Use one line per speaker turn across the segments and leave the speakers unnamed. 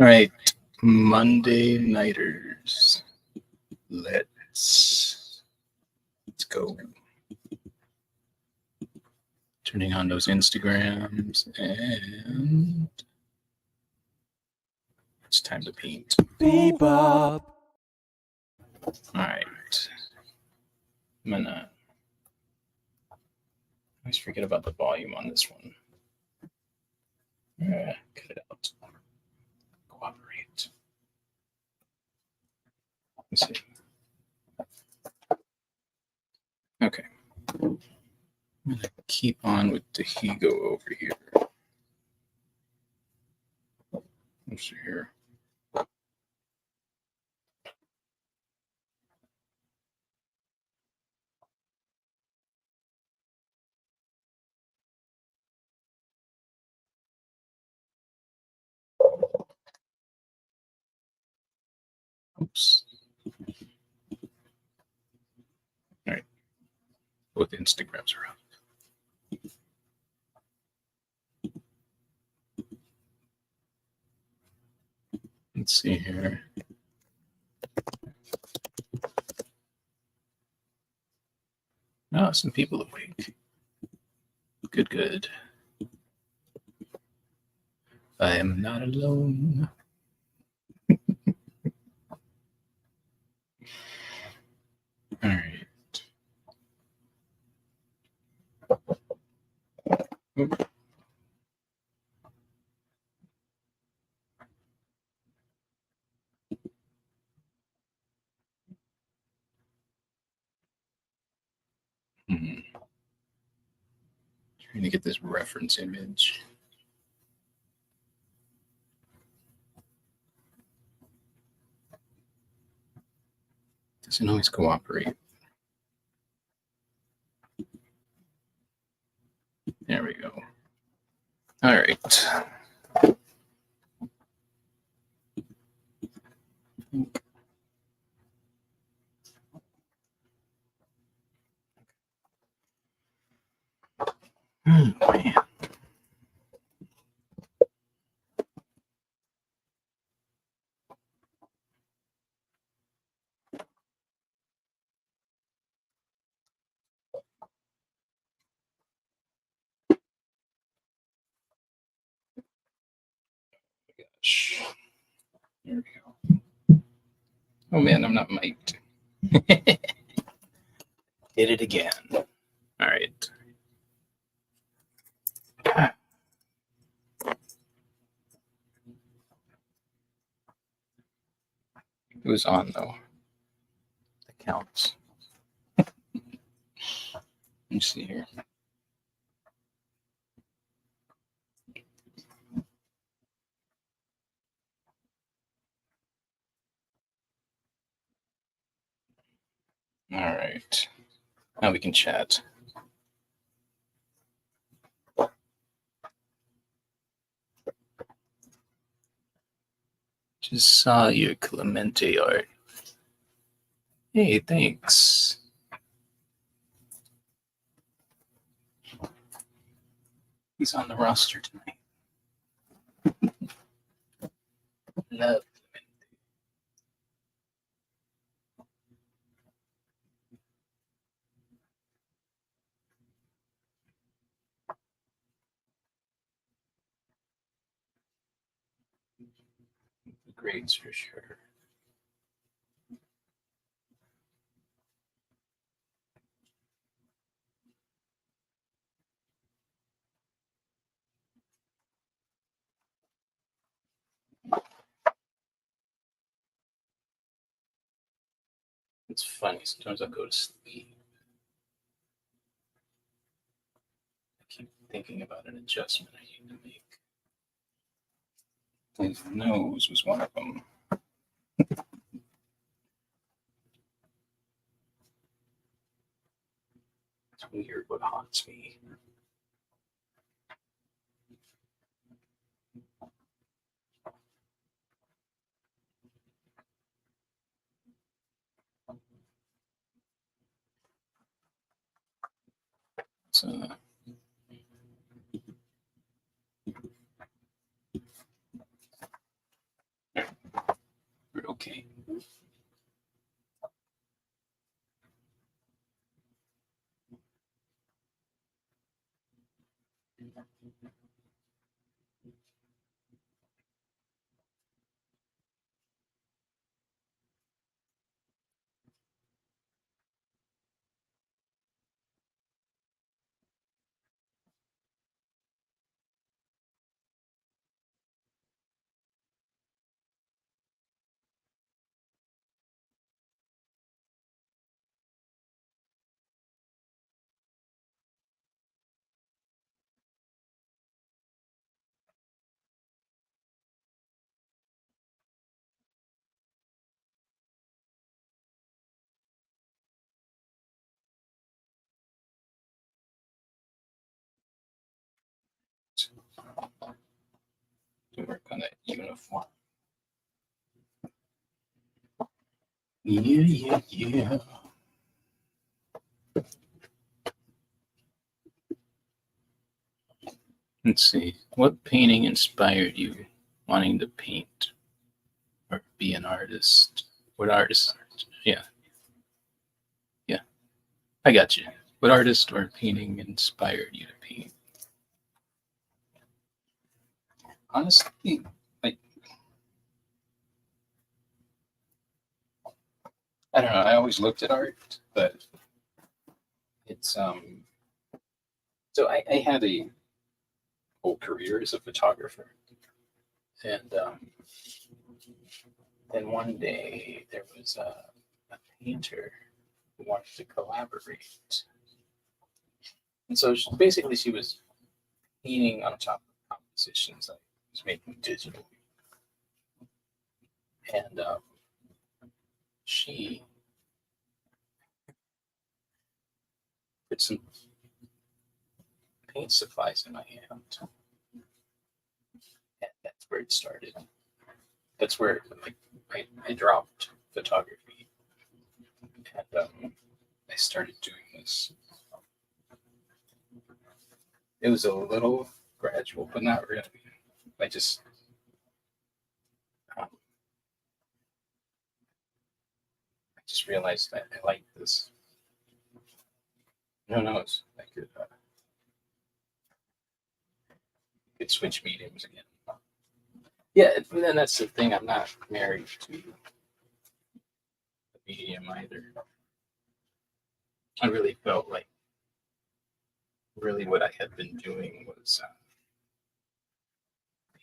All right, Monday Nighters. Let's go. Turning on those Instagrams, and it's time to paint.
Bebop.
All right. I'm gonna. I always forget about the volume on this one. Cut it out. Cooperate. Let's see. Okay. I'm gonna keep on with the Higo over here. Let's see here. Oops. All right. Both Instagrams are up. Let's see here. Oh, some people awake. Good, good. I am not alone. All right. Oop. Trying to get this reference image. Doesn't always cooperate. There we go. All right. Oh, man. Gosh. There we go. Oh man, I'm not mic'd. Did it again. All right. It was on though. That counts. Let me see here. All right. Now we can chat. Just saw your Clemente art. Hey, thanks. He's on the roster tonight. Love. The grades for sure. It's funny. Sometimes I'll go to sleep. I keep thinking about an adjustment I need to make. His nose was one of them. It's weird what haunts me. So, Okay. To work on that uniform. Yeah. Let's see. What painting inspired you wanting to paint or be an artist? What artist? Yeah. Yeah. I got you. What artist or painting inspired you to paint? Honestly, like, I don't know. I always looked at art, but it's so I had a whole career as a photographer. And then one day there was a painter who wanted to collaborate. And so basically she was painting on top of compositions I was making digitally. And she put some paint supplies in my hand. And that's where it started. That's where like, I dropped photography. And I started doing this. It was a little gradual, but not really. I just um, I just realized that I like this. Who knows? I could switch mediums again. Yeah, and then that's the thing. I'm not married to the medium either. I really felt like really what I had been doing was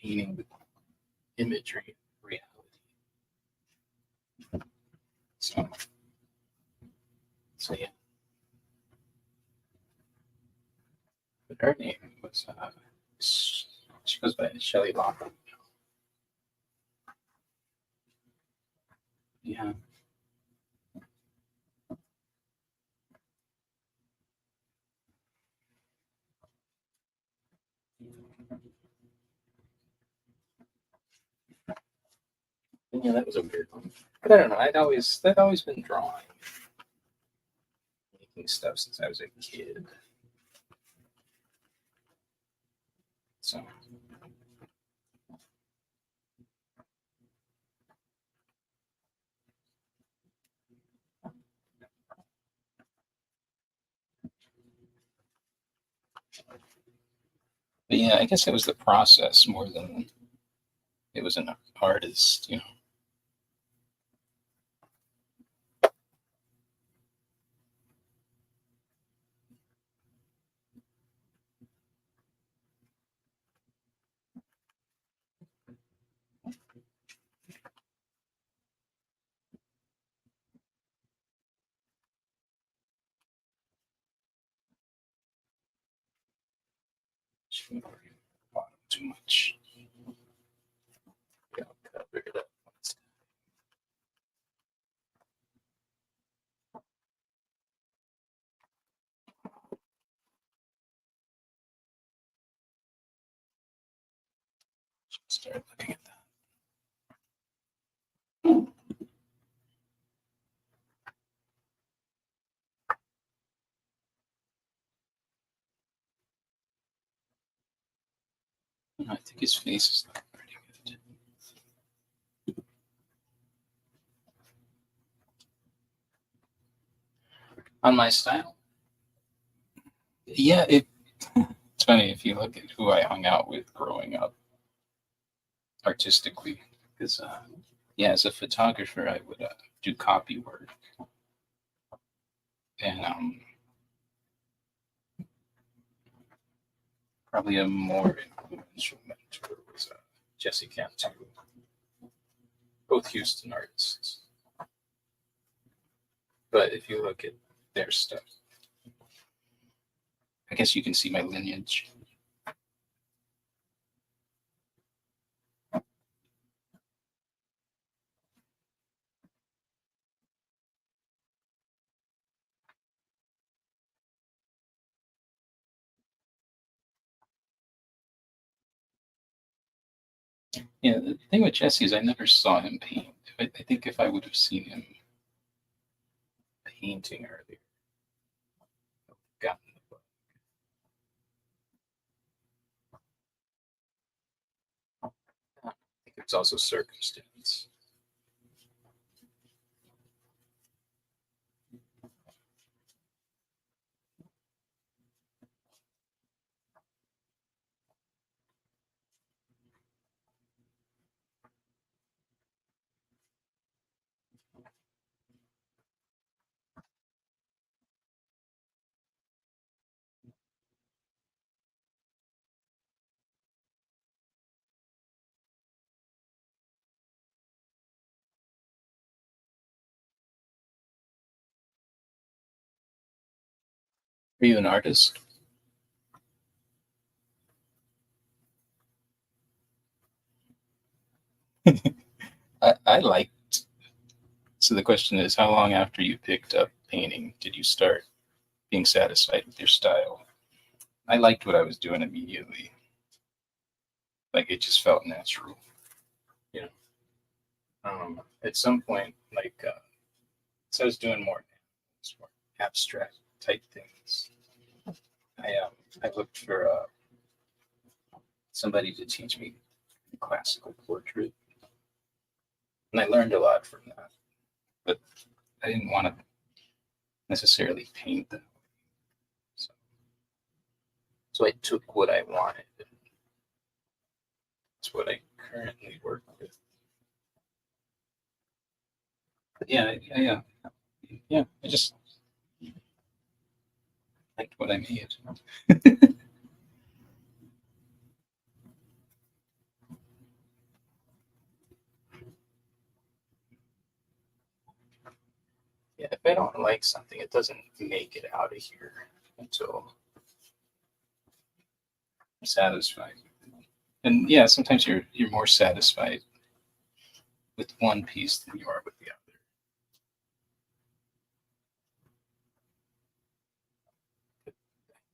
painting with imagery, reality. So, so yeah. But her name was she goes by Shelley Locker. Yeah. Yeah, that was a weird one. But I don't know. I'd always been drawing, making stuff since I was a kid. So but yeah, I guess it was the process more than it was an artist, you know. Too much. Yeah, cover it up. Start looking at that. I think his face is looking pretty good. On my style? Yeah, it's funny if you look at who I hung out with growing up artistically, because yeah, as a photographer, I would do copy work, and probably a more influential mentor was Jesse Cantu, both Houston artists. But if you look at their stuff, I guess you can see my lineage. Yeah, the thing with Jesse is I never saw him paint. I think if I would have seen him painting earlier, I would have gotten the book. I think it's also circumstance. Are you an artist? I liked. So the question is, how long after you picked up painting did you start being satisfied with your style? I liked what I was doing immediately. Like it just felt natural. You know, at some point, like so I was doing more abstract type things. I looked for somebody to teach me classical portrait, and I learned a lot from that. But I didn't want to necessarily paint them, so, so I took what I wanted. And it's what I currently work with. But yeah. I just liked what I made. Yeah, if I don't like something, it doesn't make it out of here until I'm satisfied. And yeah, sometimes you're more satisfied with one piece than you are with the other.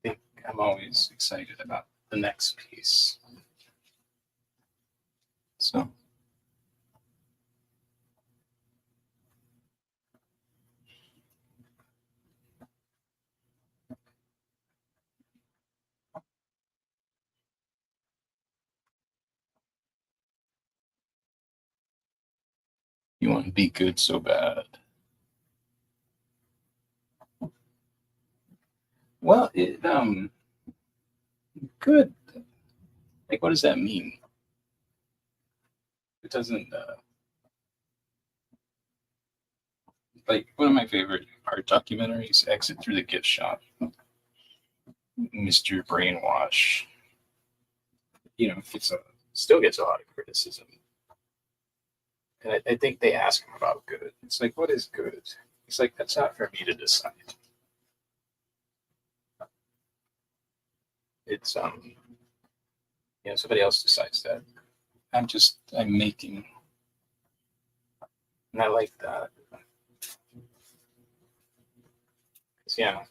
I think I'm always excited about the next piece. So you want to be good so bad. Well, good. Like, what does that mean? It doesn't. Like one of my favorite art documentaries, Exit Through the Gift Shop. Mr. Brainwash, still gets a lot of criticism, and I think they ask him about good. It's like, what is good? He's like, that's not for me to decide. It's somebody else decides that. I'm making, and I like that. 'Cause, yeah,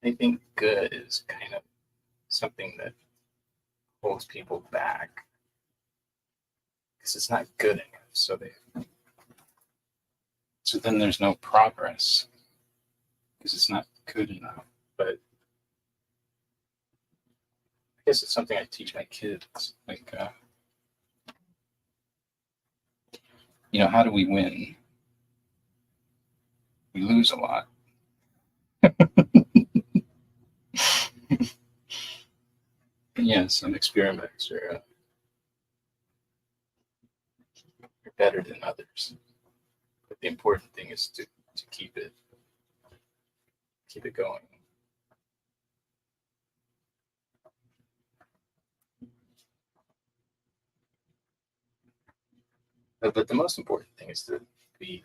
I think good is kind of something that holds people back because it's not good enough. So then there's no progress because it's not good enough. But I guess it's something I teach my kids. Like, how do we win? We lose a lot. Yeah, some experiments are better than others. But the important thing is to keep it going. But the most important thing is to be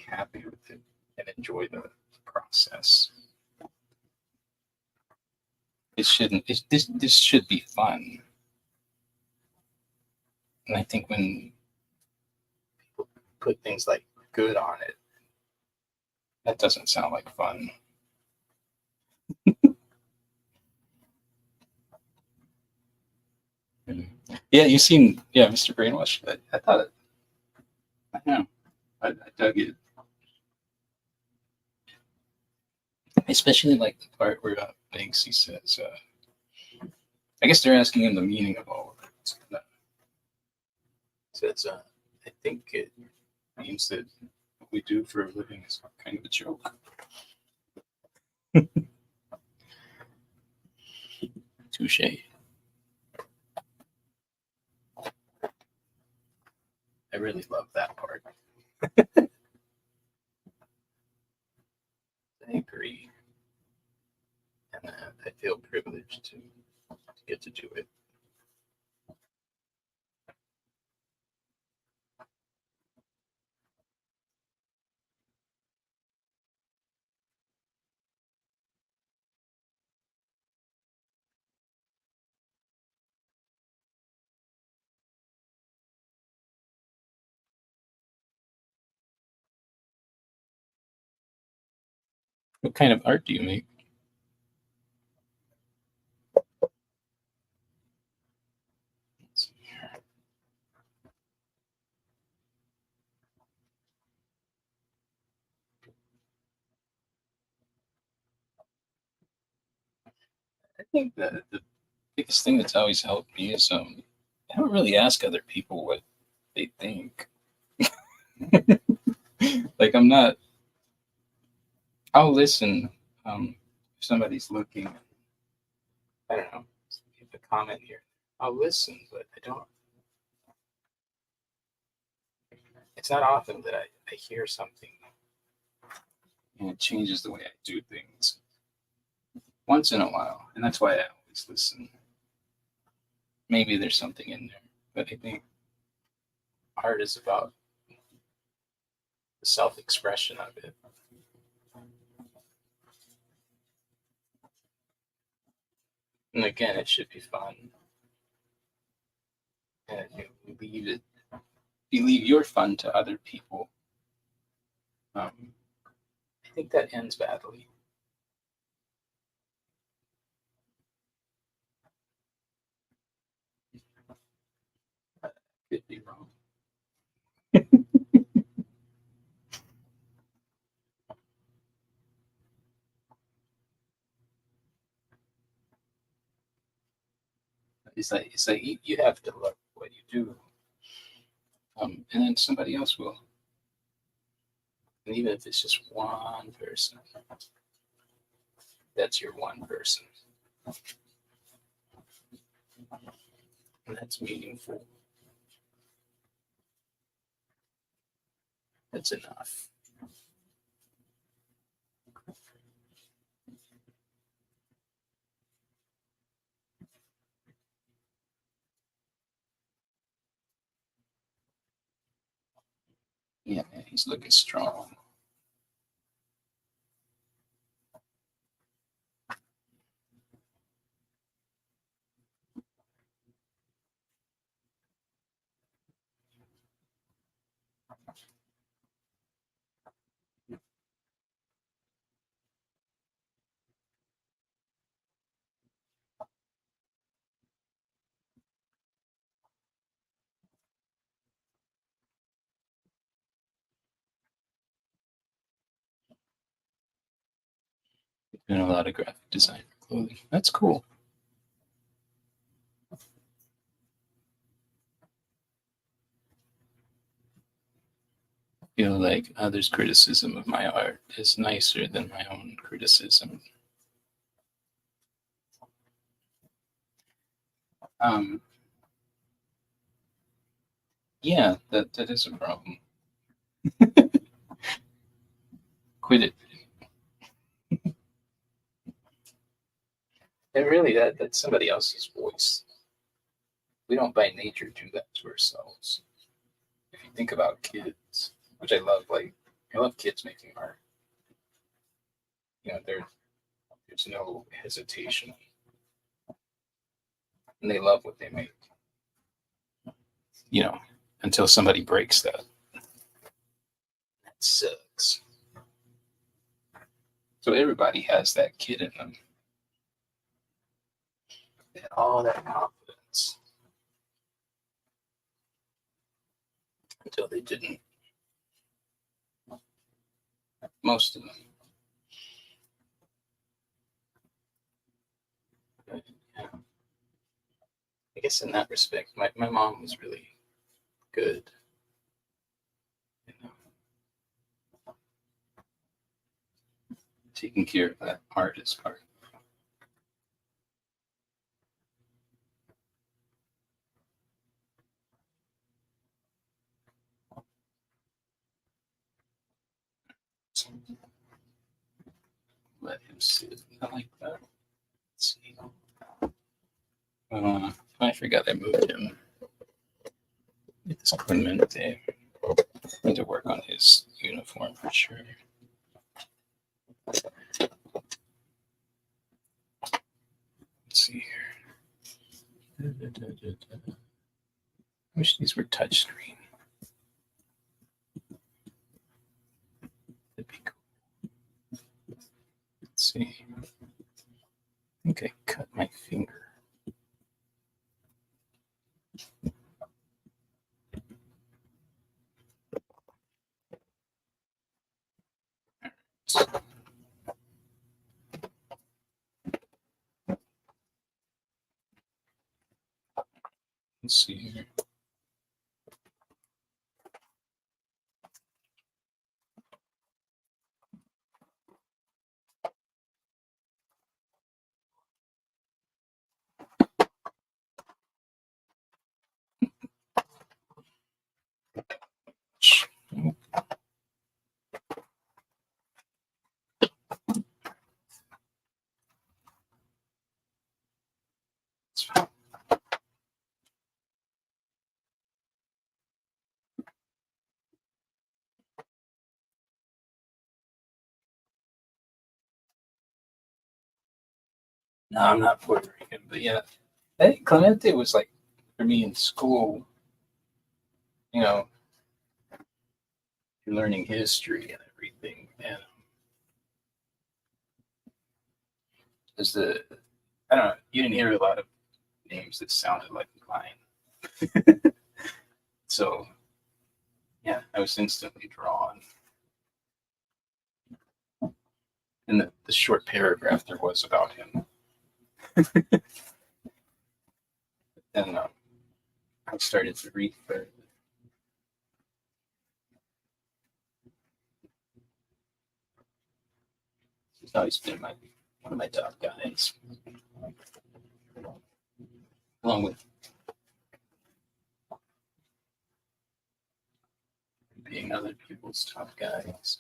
happy with it and enjoy the process. It shouldn't. This should be fun. And I think when people put things like good on it, that doesn't sound like fun. Yeah, you seen Mr. Brainwash. I thought it. I know. I dug it, especially like the part where Banksy says, I guess they're asking him the meaning of all of it. Says, I think it means that what we do for a living is kind of a joke. Touche. I really love that part. I agree. And I feel privileged to get to do it. What kind of art do you make? Let's see here. I think the biggest thing that's always helped me is I don't really ask other people what they think. Like I'm not. I'll listen. If somebody's looking, I don't know, give a comment here. I'll listen, but I don't. It's not often that I hear something and it changes the way I do things. Once in a while, and that's why I always listen. Maybe there's something in there, but I think art is about the self-expression of it. And again, it should be fun. And you leave your fun to other people. I think that ends badly. Could be wrong. It's like you have to love what you do, and then somebody else will. And even if it's just one person, that's your one person, and that's meaningful. That's enough. Yeah, man, he's looking strong. Doing a lot of graphic design for clothing. That's cool. feel like others' criticism of my art is nicer than my own criticism. Um, yeah, that is a problem. Quit it. And really, that's somebody else's voice. We don't by nature do that to ourselves. If you think about kids, which I love, like I love kids making art. You know, there's no hesitation, and they love what they make. You know, until somebody breaks that. That sucks. So everybody has that kid in them. They had all that confidence until they didn't. Most of them. But, yeah. I guess in that respect, my mom was really good. You know, taking care of that artist part. Let him sit. I like that. Let's see. I forgot I moved him. This Clemente. Need to work on his uniform for sure. Let's see here. I wish these were touchscreen. That'd be cool. Let's see. I think I cut my finger. Let's see here. No, I'm not Puerto Rican, but yeah, I think Clemente was like for me in school. You know, you're learning history and everything, and as the I don't know, you didn't hear a lot of names that sounded like mine. So yeah, I was instantly drawn. In the short paragraph there was about him. Then I started to read further. He's always been one of my top guys, along with being other people's top guys.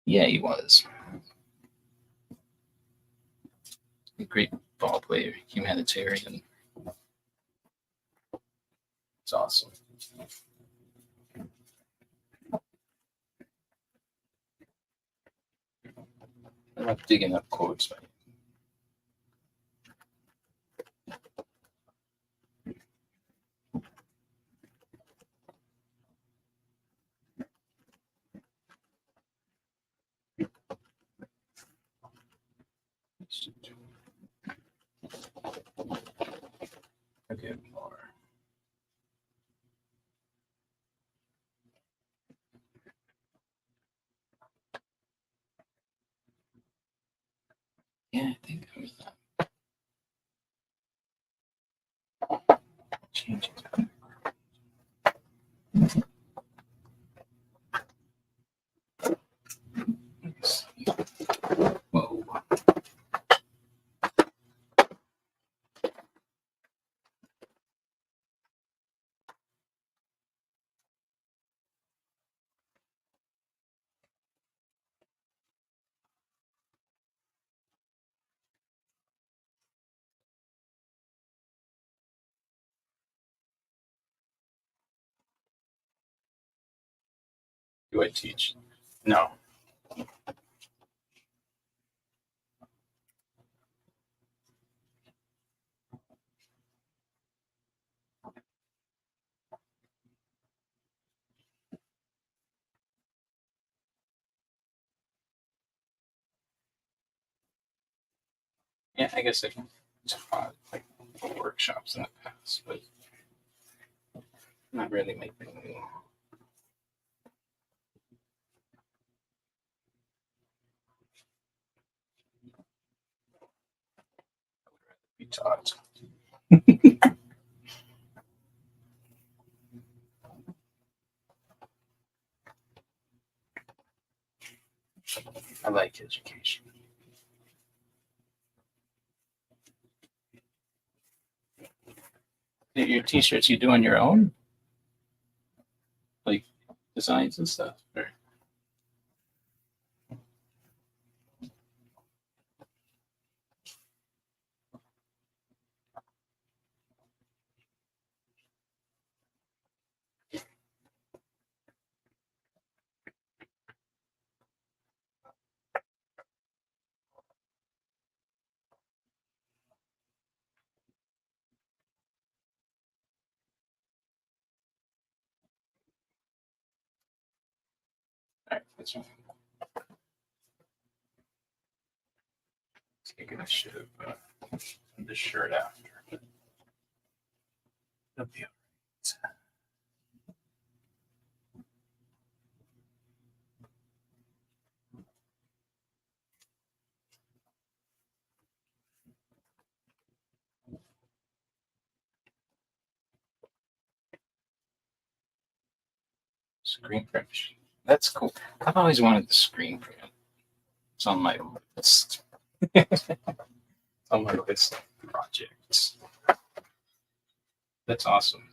Yeah, he was a great ball player, humanitarian. It's awesome. I love digging up quotes by him. Okay, more. Yeah, I think I'm change it. Let's see. Whoa. Do I teach? No. Yeah, I guess I can taught like workshops in the past, but not really making. I would rather be taught. I like education. Your t-shirts you do on your own, like designs and stuff. Or... All right, that's fine. I should have this shirt after. It'll be all right. Screen print machine. That's cool. I've always wanted the screen print. It's on my list. It's on my list of projects. That's awesome.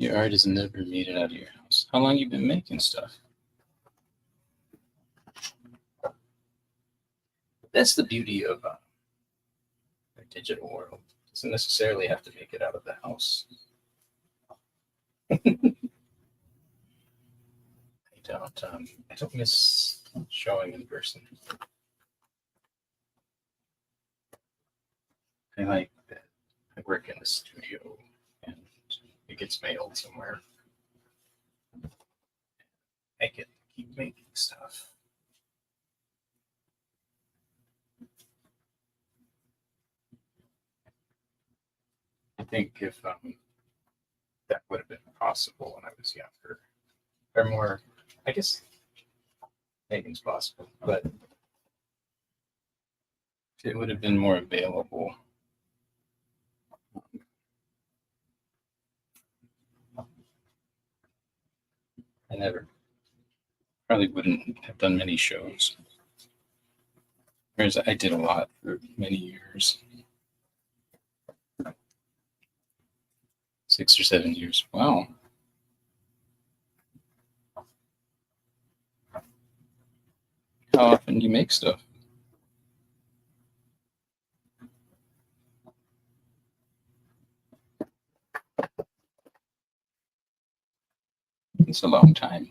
Your art has never made it out of your house. How long you been making stuff? That's the beauty of the digital world. It doesn't necessarily have to make it out of the house. I don't miss showing in person. I like that I work in the studio and it gets mailed somewhere. I can keep making stuff. I think if that would have been possible when I was younger, or more, I guess anything's possible, but if it would have been more available never probably wouldn't have done many shows. Whereas I did a lot for many years. 6 or 7 years. Wow. How often do you make stuff? It's a long time.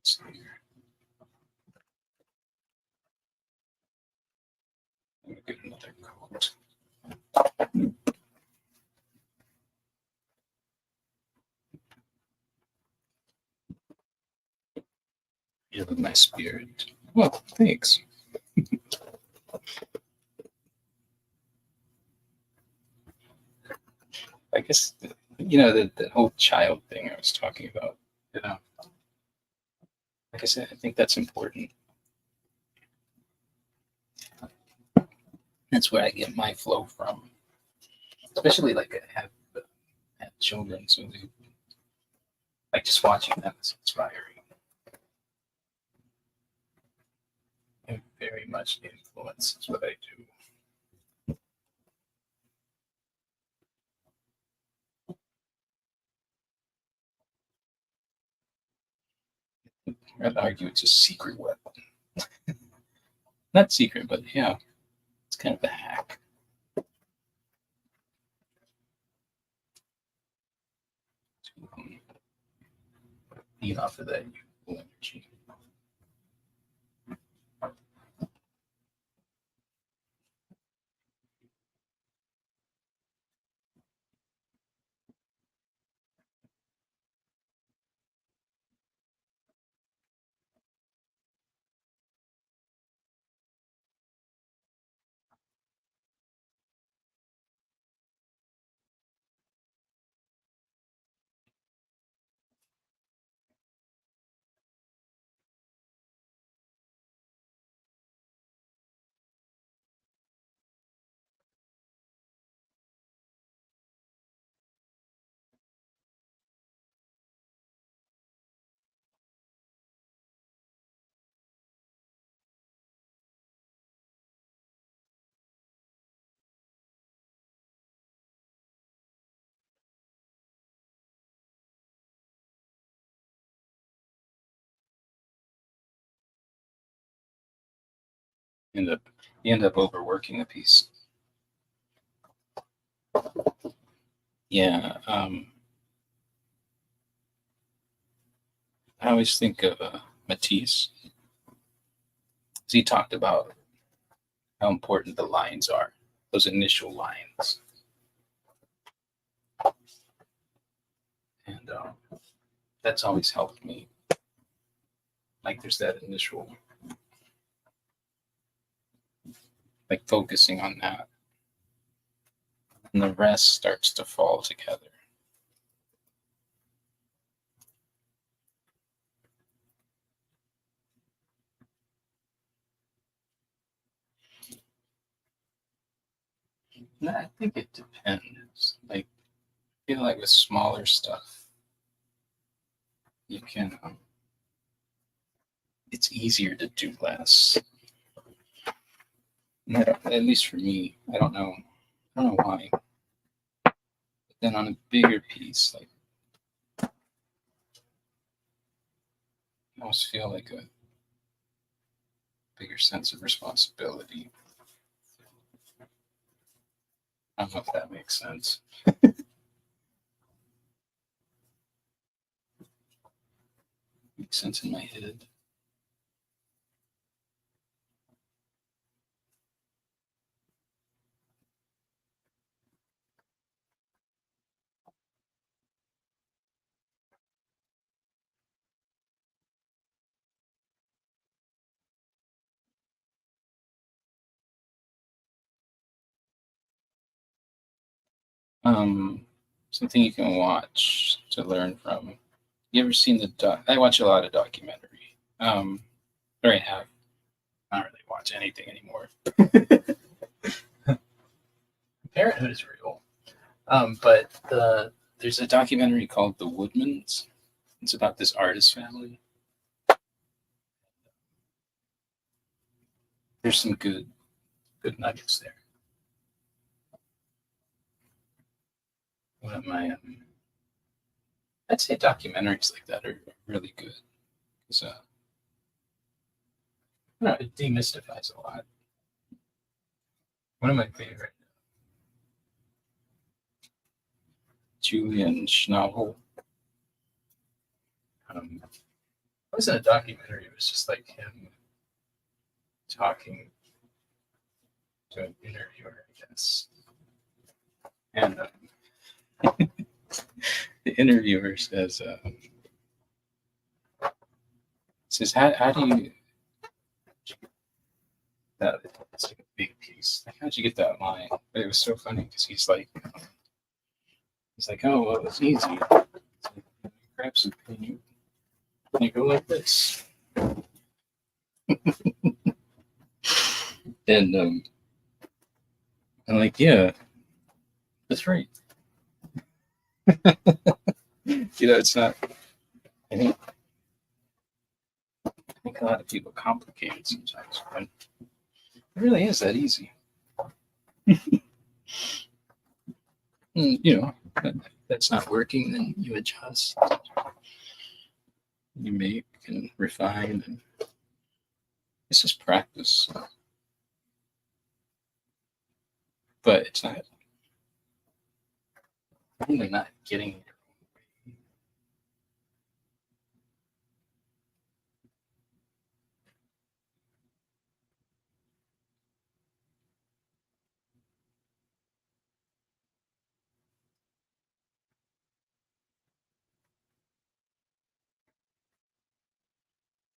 Let's see here. Let me get another coat. You have my spirit. Well, thanks. I guess the whole child thing I was talking about. Like I said, I think that's important. That's where I get my flow from. Especially like I have children, so they, like just watching them is inspiring. And very much influences what I do. I'd argue it's a secret weapon. Not secret, but yeah, it's kind of a hack. To feed off of that youthful energy. End up you end up overworking a piece. Yeah. I always think of Matisse. He talked about how important the lines are, those initial lines. And that's always helped me. Like there's that initial, like focusing on that. And the rest starts to fall together. And I think it depends. Like, I feel like with smaller stuff, you can, it's easier to do less. At least for me, I don't know why. But then on a bigger piece, like, I almost feel like a bigger sense of responsibility. I don't know if that makes sense. Makes sense in my head. Something you can watch to learn from. You ever seen I watch a lot of documentary. Or I have. I don't really watch anything anymore. Parenthood is real. But there's a documentary called The Woodmans. It's about this artist family. There's some good nuggets there. One of my, I'd say documentaries like that are really good because it demystifies a lot. One of my favorite, Julian Schnabel. It wasn't a documentary. It was just like him talking to an interviewer, I guess. And the interviewer says, how do you, it's like a big piece. How'd you get that line? But it was so funny because he's like, oh, well, it's easy. It's like, you grab some paint, and you go like this. And I'm like, yeah, that's right. It's not. I think a lot of people complicate it sometimes, but it really is that easy. And, that's not working, then you adjust, you make and refine, and it's just practice. But it's not really not getting your own way.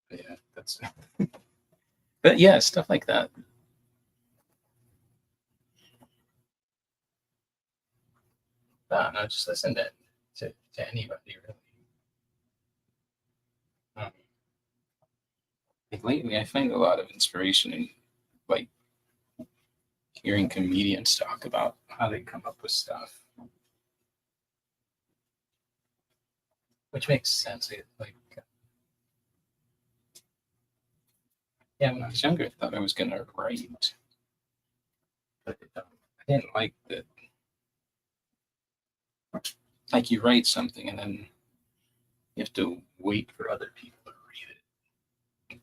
But yeah, that's. But yeah, stuff like that. No, just listen to anybody really. Like lately, I find a lot of inspiration in like hearing comedians talk about how they come up with stuff, which makes sense. Yeah, when I was younger, I thought I was gonna write, but I didn't like that. Like you write something and then you have to wait for other people to read it.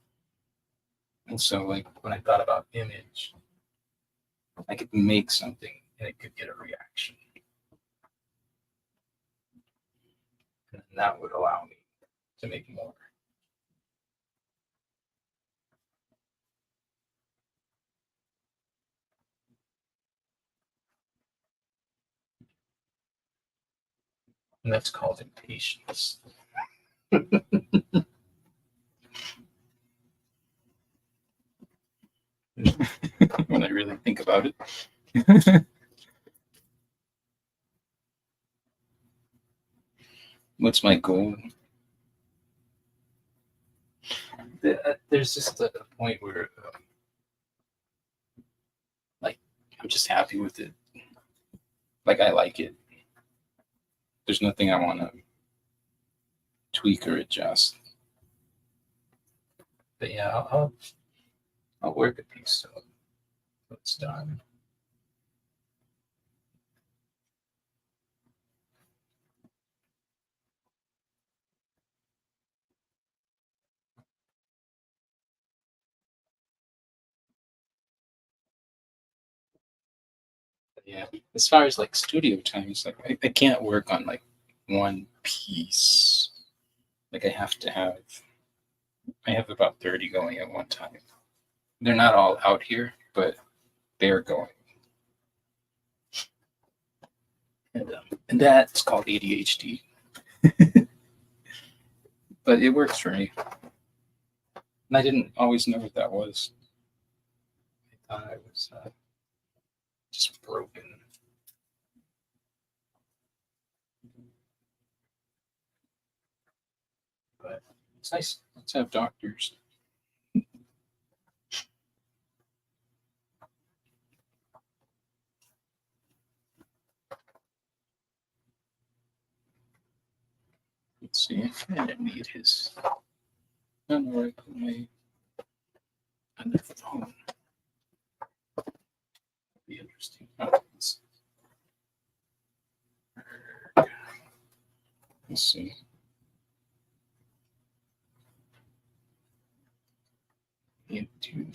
And so, like when I thought about image, I could make something and it could get a reaction, and that would allow me to make more. And that's called impatience. When I really think about it. What's my goal? There's just a point where, like, I'm just happy with it. Like, I like it. There's nothing I want to tweak or adjust. But yeah, I'll work a piece so it's done. But yeah, as far as like studio time, it's like I can't work on like one piece. Like I have about 30 going at one time. They're not all out here, but they're going. And that's called ADHD. But it works for me. And I didn't always know what that was. I thought I was just broken. nice. Let's have doctors. Let's see if I need his. I don't know where I put my other phone. Be interesting. Oh, let's see. Into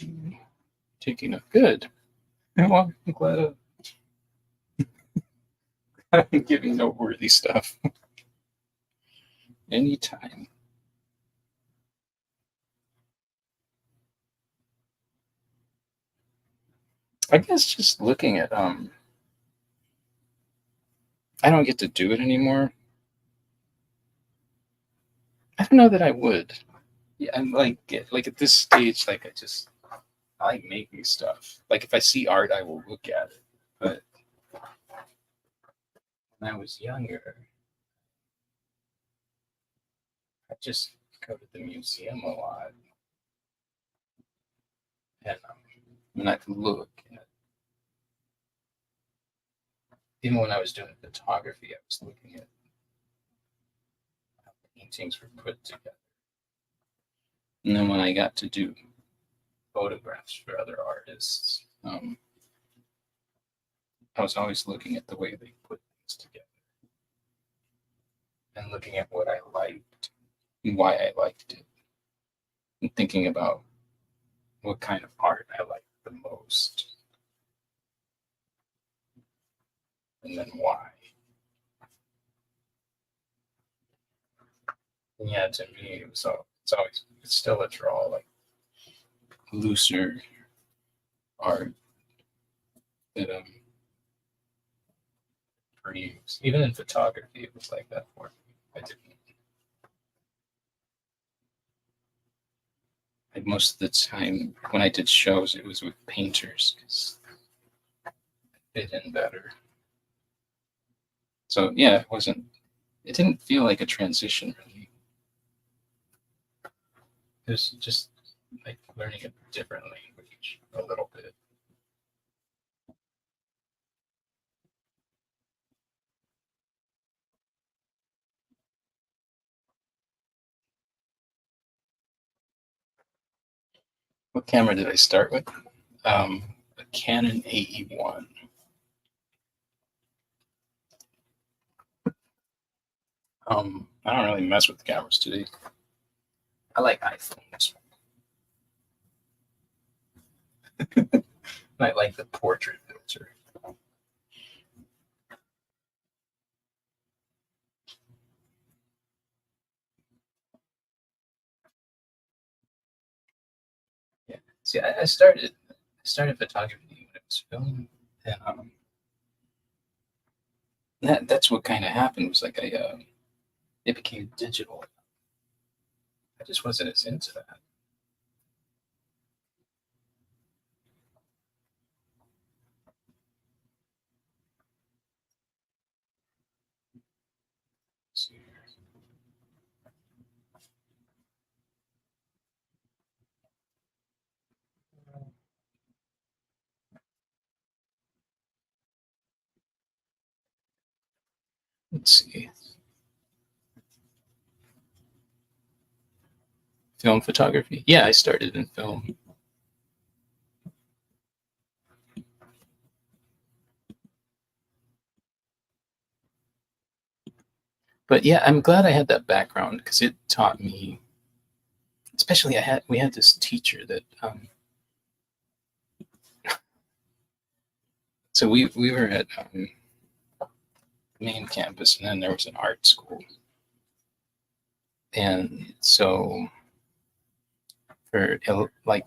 taking a good. Well, I'm glad I'm giving noteworthy stuff. Anytime. I guess just looking at I don't get to do it anymore. I don't know that I would. Yeah, I'm like at this stage, I like making stuff. Like if I see art, I will look at it. But when I was younger, I just go to the museum a lot, and when I look at, even when I was doing photography, I was looking at how paintings were put together. And then when I got to do photographs for other artists, I was always looking at the way they put things together and looking at what I liked and why I liked it, and thinking about what kind of art I liked the most and then why. And yeah, to me, it's still a draw, like looser art that produce. Even in photography, it was like that for me. I didn't. Like most of the time when I did shows, it was with painters because it fit in better. So yeah, it didn't feel like a transition really. It was just like learning a different language a little bit. What camera did I start with? A Canon AE1. I don't really mess with cameras today. I like iPhones. I like the portrait filter. Yeah. See, I started photography when it was film, and that's what kind of happened. Was like it became digital. I just wasn't as into that. Let's see here. Let's see. Film photography. Yeah, I started in film. But yeah, I'm glad I had that background because it taught me. Especially, we had this teacher that so we were at main campus, and then there was an art school, and so for like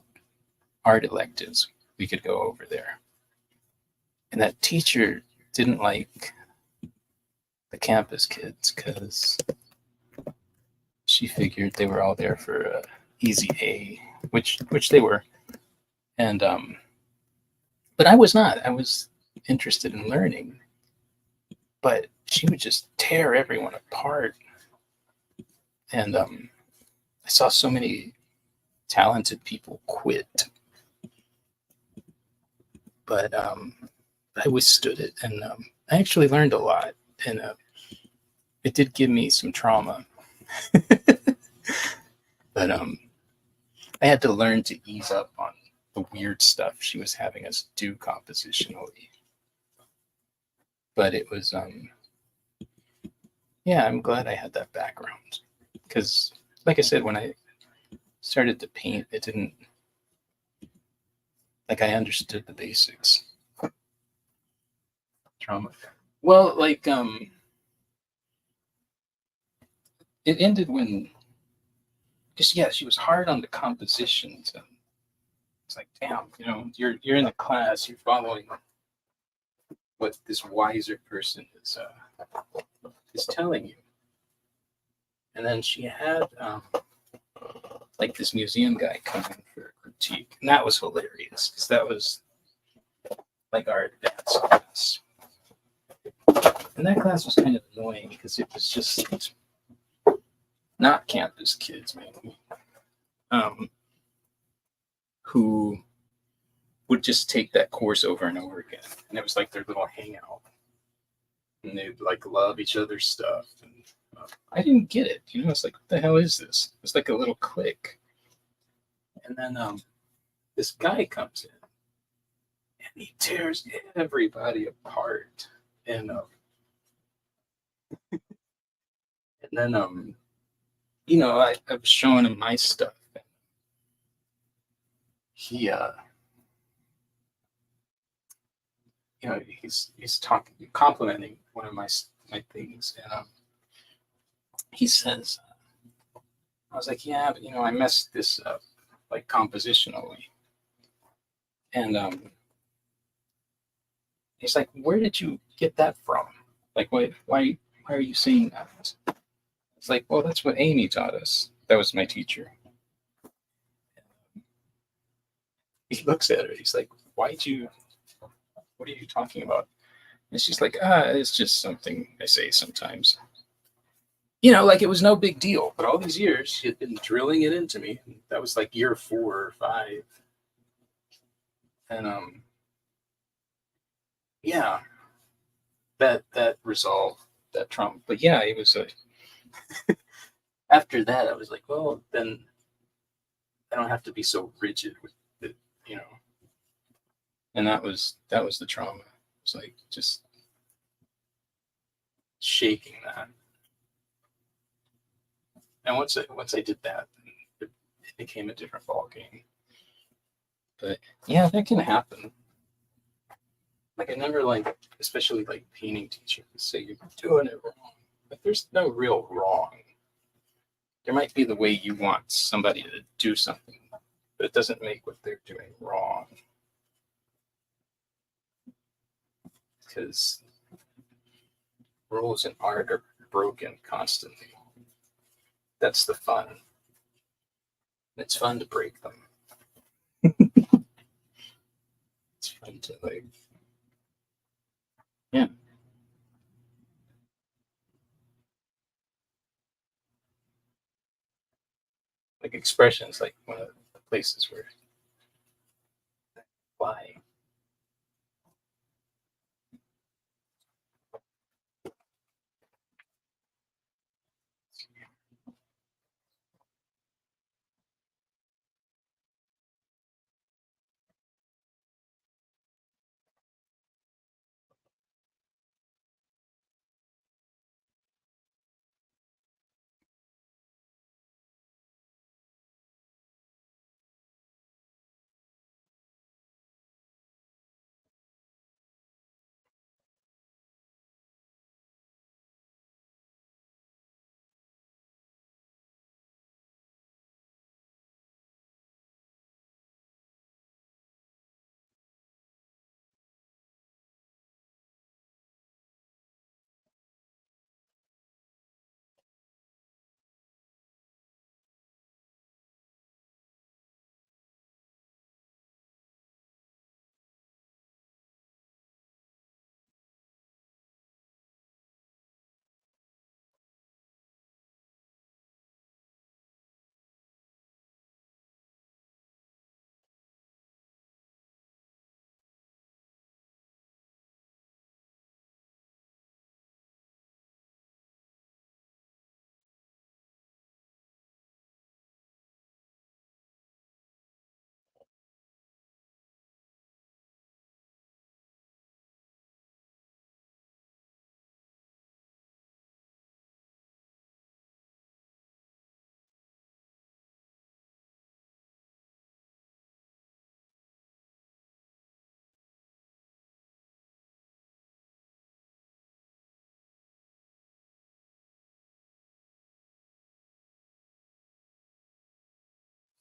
art electives, we could go over there, and that teacher didn't like the campus kids because she figured they were all there for a easy A, which they were, and but I was not. I was interested in learning, but she would just tear everyone apart, and saw so many talented people quit, but I withstood it, and I actually learned a lot, and it did give me some trauma. But I had to learn to ease up on the weird stuff she was having us do compositionally. But it was yeah, I'm glad I had that background because, like I said, when I started to paint, it didn't like I understood the basics. Trauma. Well, like it ended when, because yeah, she was hard on the compositions, and it's like, damn, you're in the class, you're following what this wiser person is telling you, and then she had like this museum guy come in for a critique, and that was hilarious because that was like our advanced class, and that class was kind of annoying because it was just not campus kids mainly, who would just take that course over and over again, and it was like their little hangout, and they'd like love each other's stuff. And I didn't get it, It's like, what the hell is this? It's like a little clique, and then this guy comes in, and he tears everybody apart, and then I was showing him my stuff, and he he's talking, complimenting one of my things, and he says, I was like, yeah, but I messed this up, like compositionally, and he's like, where did you get that from? Like, why are you saying that? It's like, well, that's what Amy taught us. That was my teacher. He looks at her. He's like, why'd you? What are you talking about? And she's like, it's just something I say sometimes. Like it was no big deal. But all these years, she had been drilling it into me. That was like year 4 or 5. And yeah, that resolved that trauma. But yeah, it was after that, I was like, well, then I don't have to be so rigid with it. And that was the trauma. It's like just shaking that. And once I did that, it became a different ball game. But yeah, that can happen. Like I never like, especially like painting teachers say you're doing it wrong, but there's no real wrong. There might be the way you want somebody to do something, but it doesn't make what they're doing wrong. Because rules in art are broken constantly. That's the fun. It's fun to break them. It's fun to like, yeah. Like expressions, like one of the places where fly.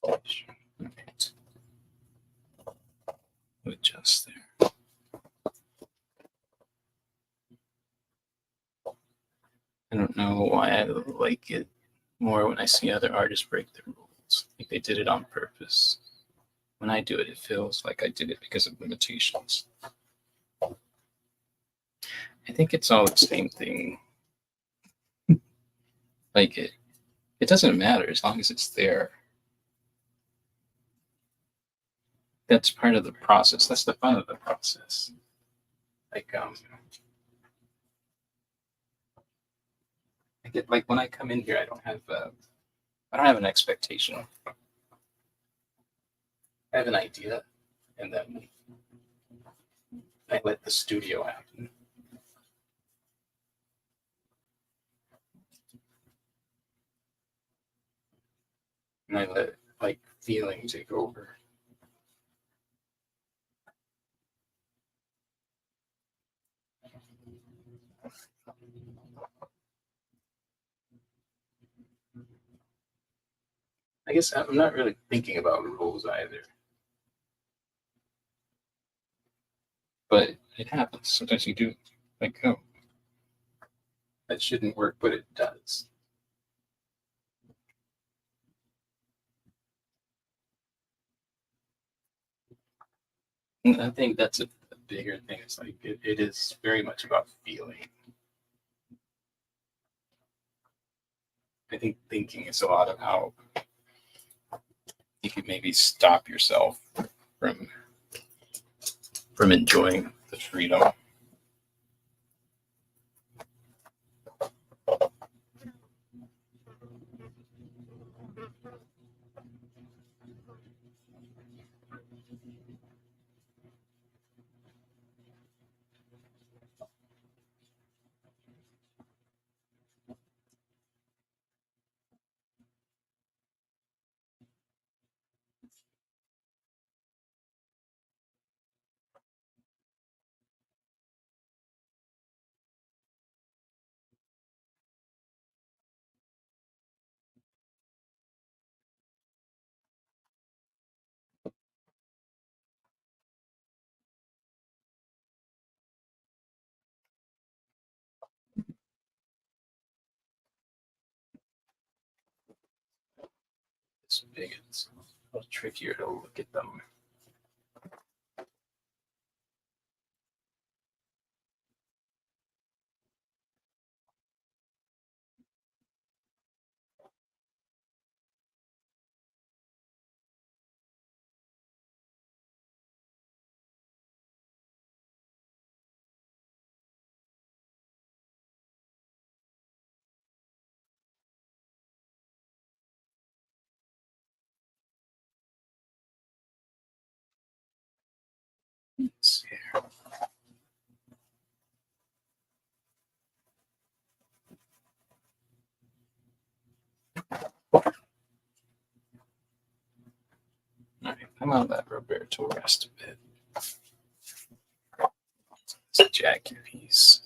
Right. Adjust there. I don't know why I like it more when I see other artists break the rules. Like they did it on purpose. When I do it, it feels like I did it because of limitations. I think it's all the same thing. Like it doesn't matter as long as it's there. That's part of the process. That's the fun of the process. Like I get like when I come in here, I don't have an expectation. I have an idea, and then I let the studio happen. And I let like feeling take over. I guess I'm not really thinking about rules either, but it happens. Sometimes you do like, oh, that shouldn't work, but it does. And I think that's a bigger thing. It's like it is very much about feeling. I think thinking is a lot of how you could maybe stop yourself from from enjoying the freedom. It's big. It's a little trickier to look at them. Let's see. All right, I'm on that Roberto rest a bit. It's a jacket piece.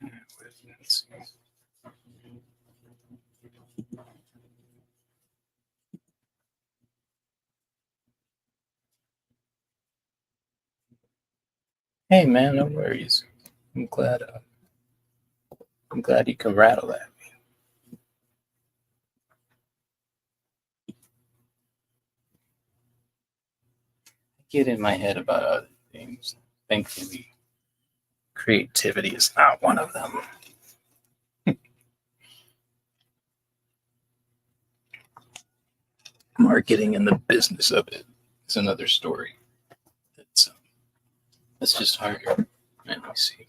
Let's see. Hey man, no worries. I'm glad. I'm glad you can rattle at me. I get in my head about other things. Thankfully, creativity is not one of them. Marketing and the business of it is another story. It's just harder. Let me see.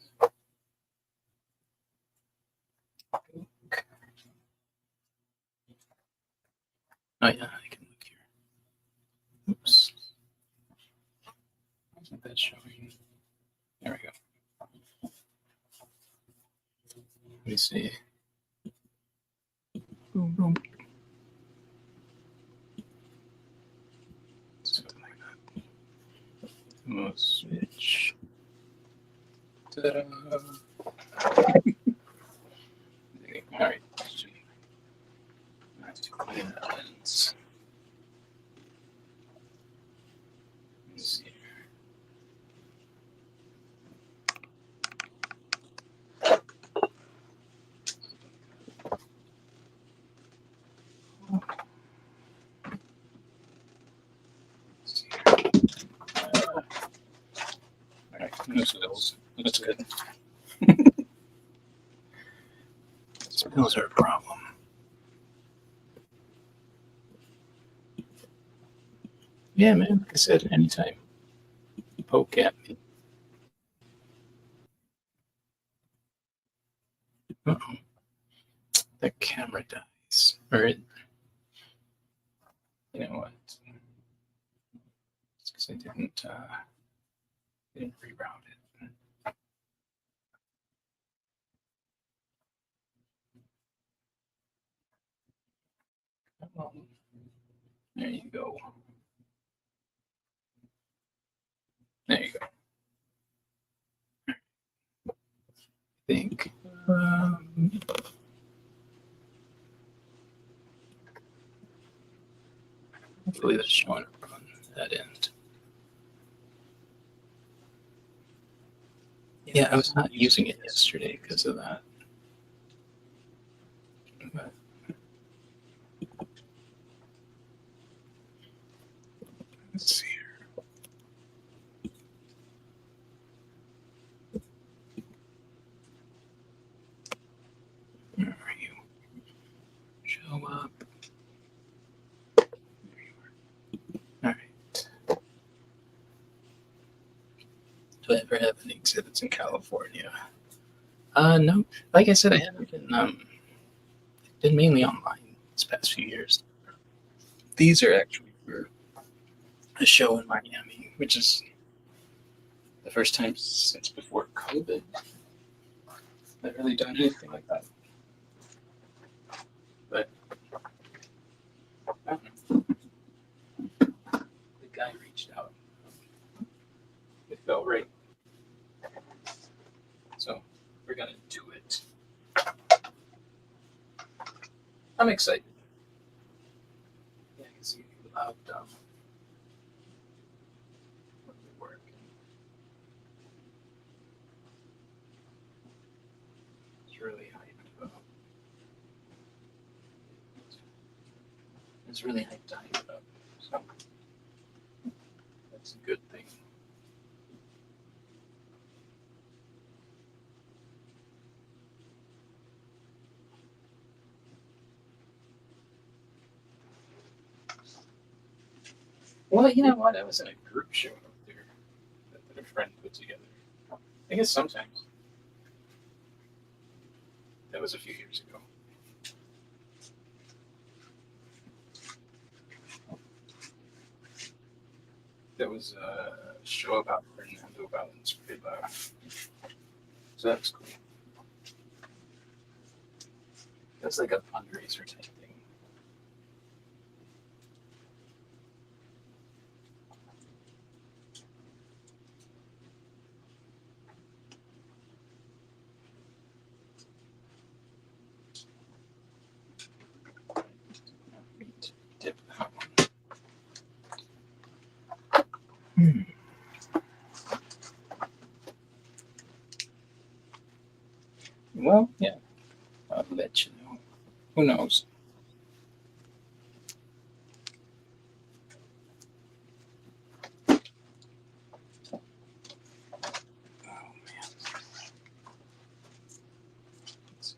Oh yeah, I can look here. Oops. Why isn't that showing? There we go. Let me see. Boom, boom. Something like that. We'll switch. Ta-da. All right. clean that lens. Let's see. All right, no spills. That's good. Spills are a problem. Yeah, man. Like I said, anytime you poke at me. Uh-oh. That camera dies. Or it, you know what? It's because I didn't reroute it. Come on. There you go. There you go. I think. Hopefully that's showing up on that end. Yeah, I was not using it yesterday because of that. But let's see here. Where are you? Show up. There you are. All right. Do I ever have any exhibits in California? No. Like I said, I haven't been mainly online this past few years. These are actually for a show in Miami, which is the first time since before COVID I've really done anything like that. But I don't know. The guy reached out. It felt right. So we're gonna do it. I'm excited. Yeah, I can see loud work. It's really hyped up. It's really hyped to hype it up. So that's a good thing. Well, you know what? I was in a group show up there that a friend put together. I guess sometimes. That was a few years ago. That was a show about Fernando Valenzuela. So that's cool. That's like a fundraiser type thing. Dip that one. Well, yeah, I'll let you know. Who knows? Oh man. Let's see.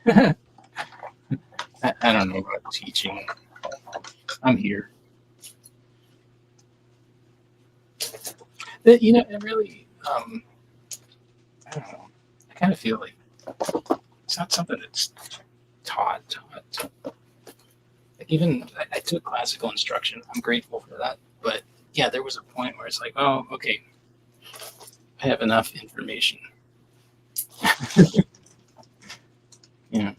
I don't know about teaching. I'm here. But, it really, I don't know. I kind of feel like it's not something that's taught. Like even I took classical instruction. I'm grateful for that. But yeah, there was a point where it's like, oh, okay, I have enough information. You know,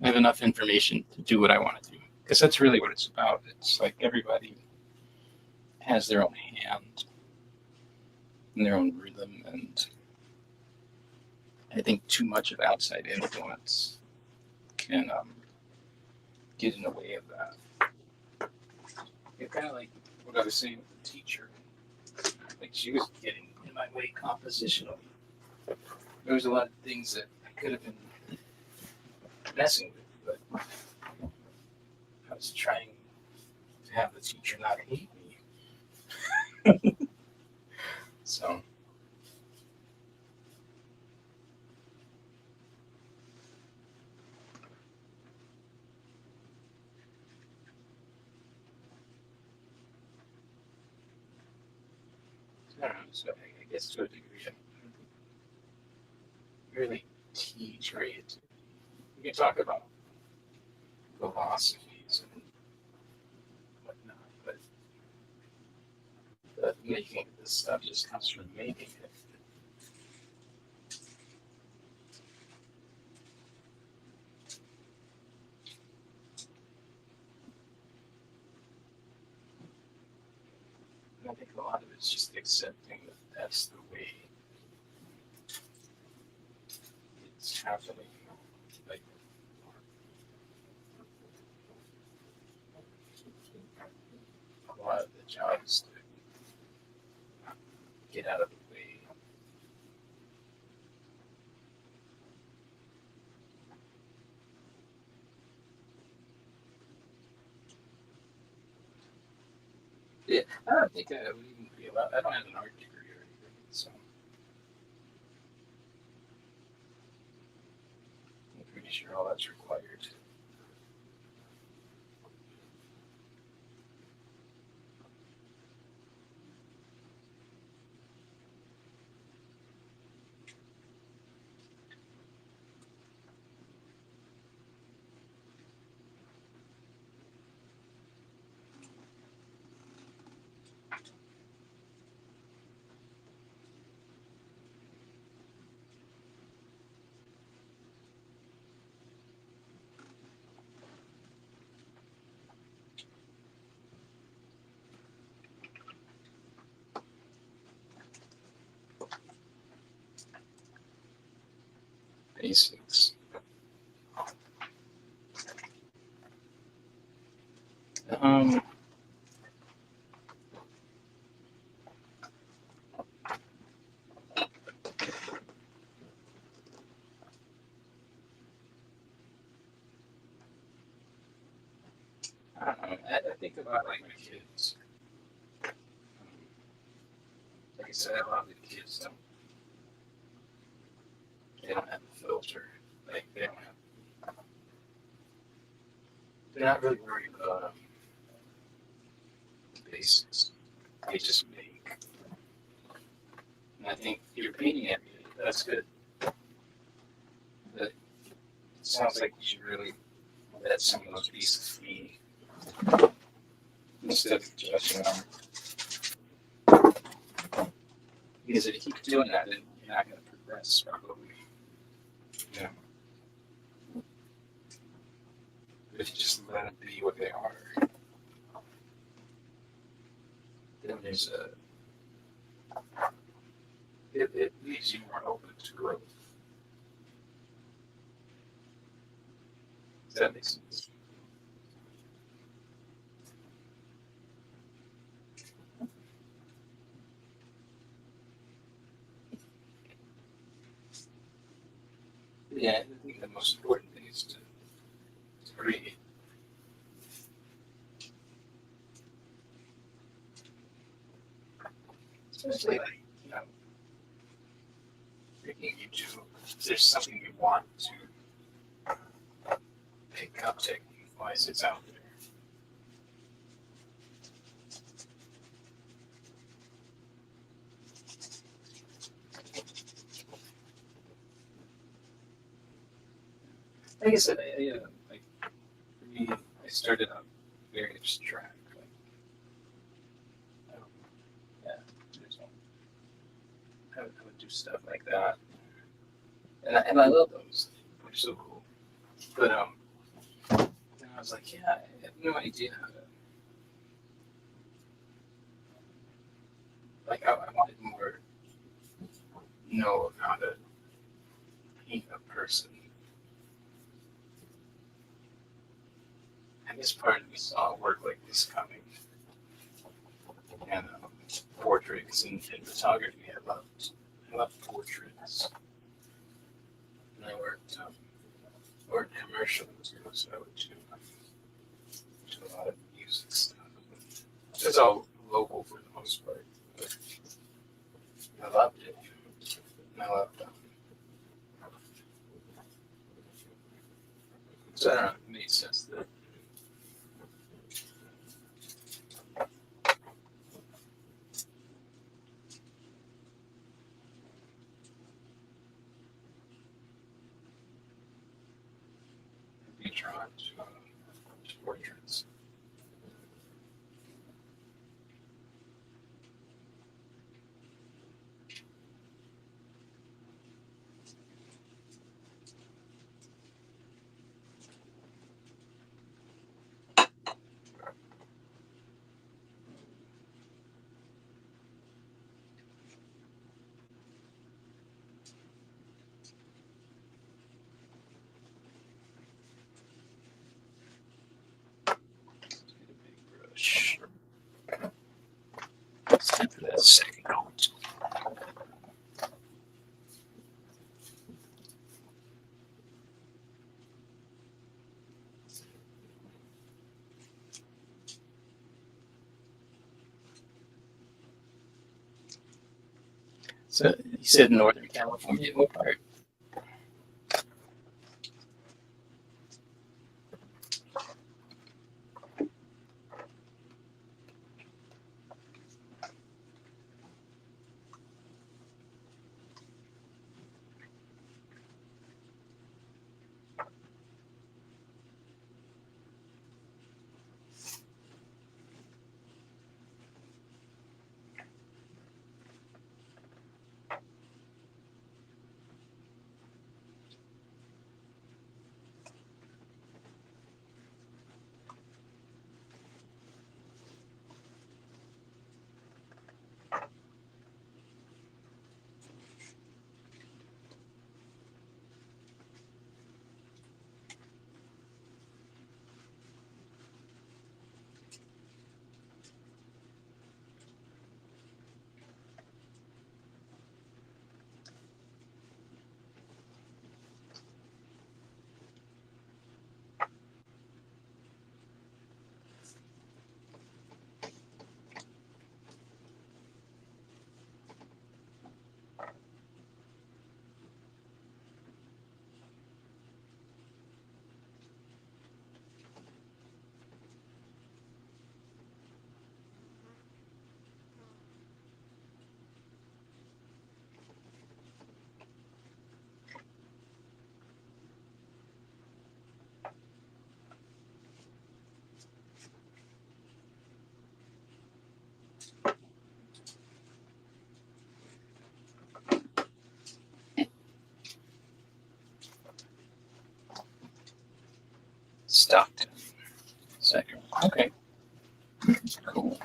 I have enough information to do what I want to do. Because that's really what it's about. It's like everybody has their own hand and their own rhythm, and I think too much of outside influence can get in the way of that. It's kind of like what I was saying with the teacher. Like she was getting in my way compositionally. There was a lot of things that I could have been messing with, but I was trying to have the teacher not hate me. So I don't know. So I guess to a degree, I don't really teach creativity. We can talk about philosophies and whatnot, but the making of this stuff just comes from making it. And I think a lot of it's just accepting that that's the way it's happening. Like a lot of the job is to get out of the way. Yeah, I don't think I would even be allowed. I don't have an art degree or anything, so I'm pretty sure all that's required. Basics. Um, I don't know. I think about like my kids. Like I said, a lot of the kids don't. They don't have a filter. Like they don't have. They're not really worried about the basics. They just make. And I think you're painting every day. That's good. But it sounds like you should really let some of those pieces be instead of judging them. Because if you keep doing that, then you're not going to progress probably. You know, but if you just let them be what they are, then it leaves you more open to growth. Does that make sense? Yeah, I think the most important thing is to create. Especially like, freaking YouTube. If there's something you want to pickup technique wise it's out there. Like I said, like for me, I started out very abstract. Like, yeah, I would do stuff like that, and I love those. They're so cool. But then I was like, yeah, I have no idea how to. Like, I wanted more know of how to paint a person. And this part of me saw work like this coming. And portraits and photography, I loved portraits. And I worked commercially too, so I would do a lot of music stuff. It's all local for the most part. But I loved it. I loved it. So I don't know, it made sense that I'd be drawn to portraits. Brush. Step for that second note. So you said Northern California, what part? Stockton. Second. Okay. Cool.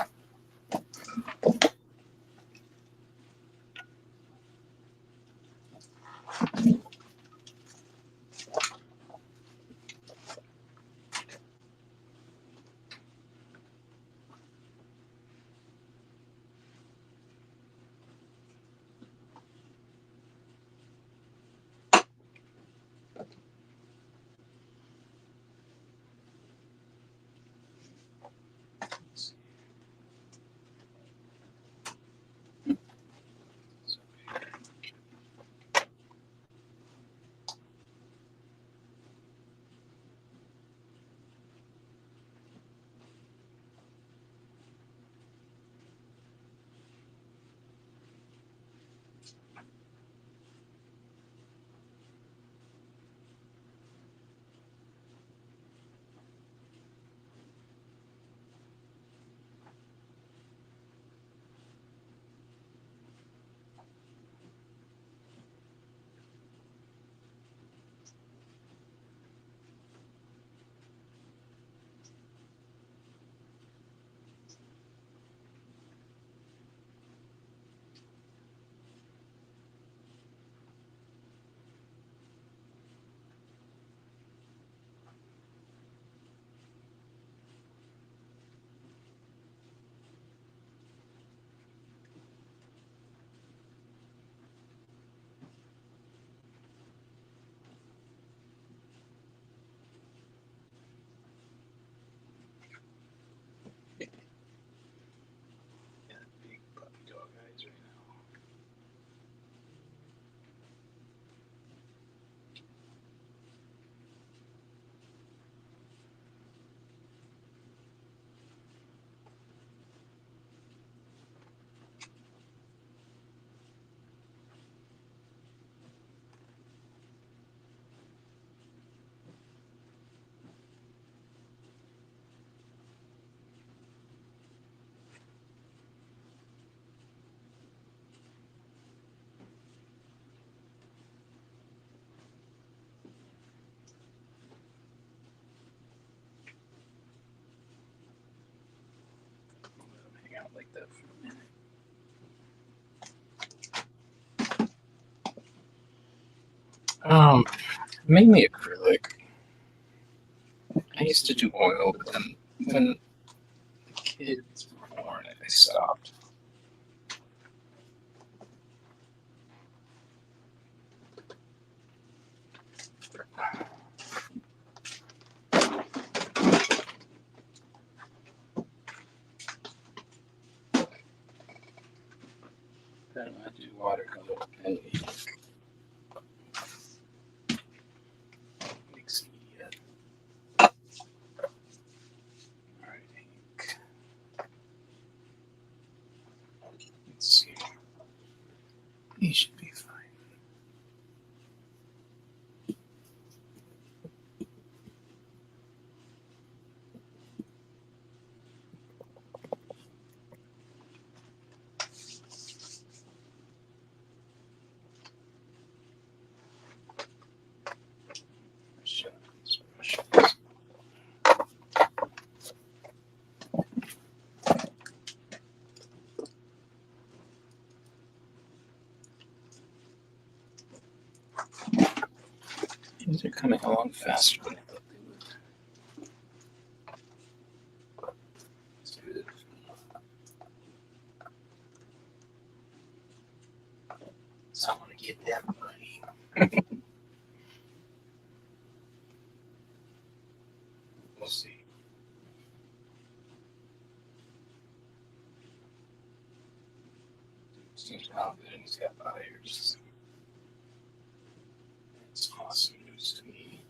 Mainly acrylic. I used to do oil, but then when the kids were born, I stopped. Then I do watercolor and mix it. All right, ink. Let's see. He should be fine. These are coming along faster than I thought they would. That's good. So I want to get that money. We'll see. Seems confident he's got buyers. It's awesome news to me.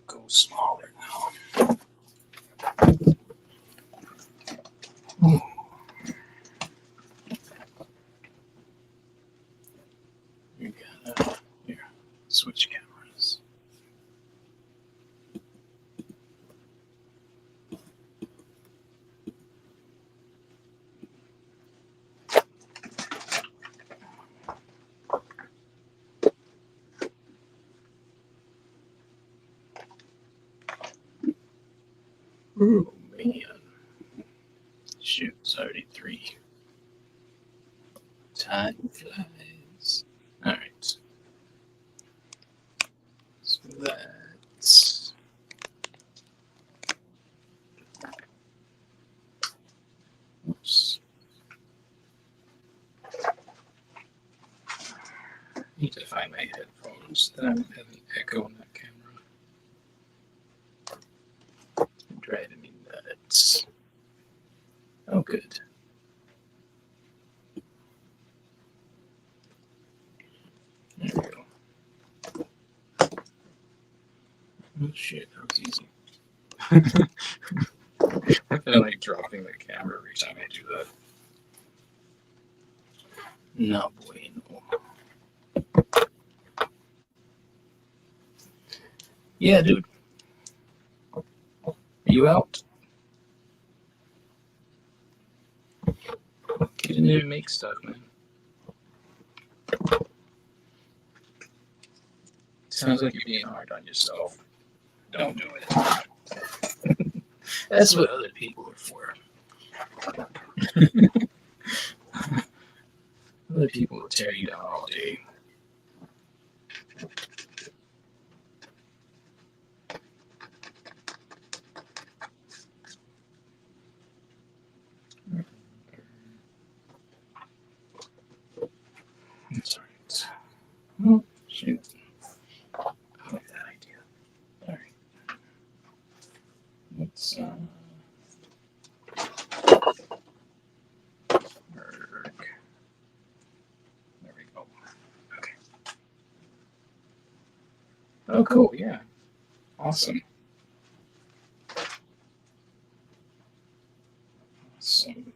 Go smaller now. You gotta here, switch cameras. Oh man. Shoot, it's already 3. Time flies. Alright. So that's. Oops. I need to find my headphones that I don't have any echo on that camera. Driving me nuts. Oh, good. There we go. Oh shit, that was easy. I feel like dropping the camera every time I do that. No bueno. Yeah, dude. Are you out? Get in there and make stuff, man. Sounds like you're being hard on yourself. Don't do it. That's what other people are for. Other people will tear you down all day. That's alright. Oh, shoot. I like that idea. Alright. Let's, there we go. Okay. Oh, cool. Yeah. Awesome. Awesome.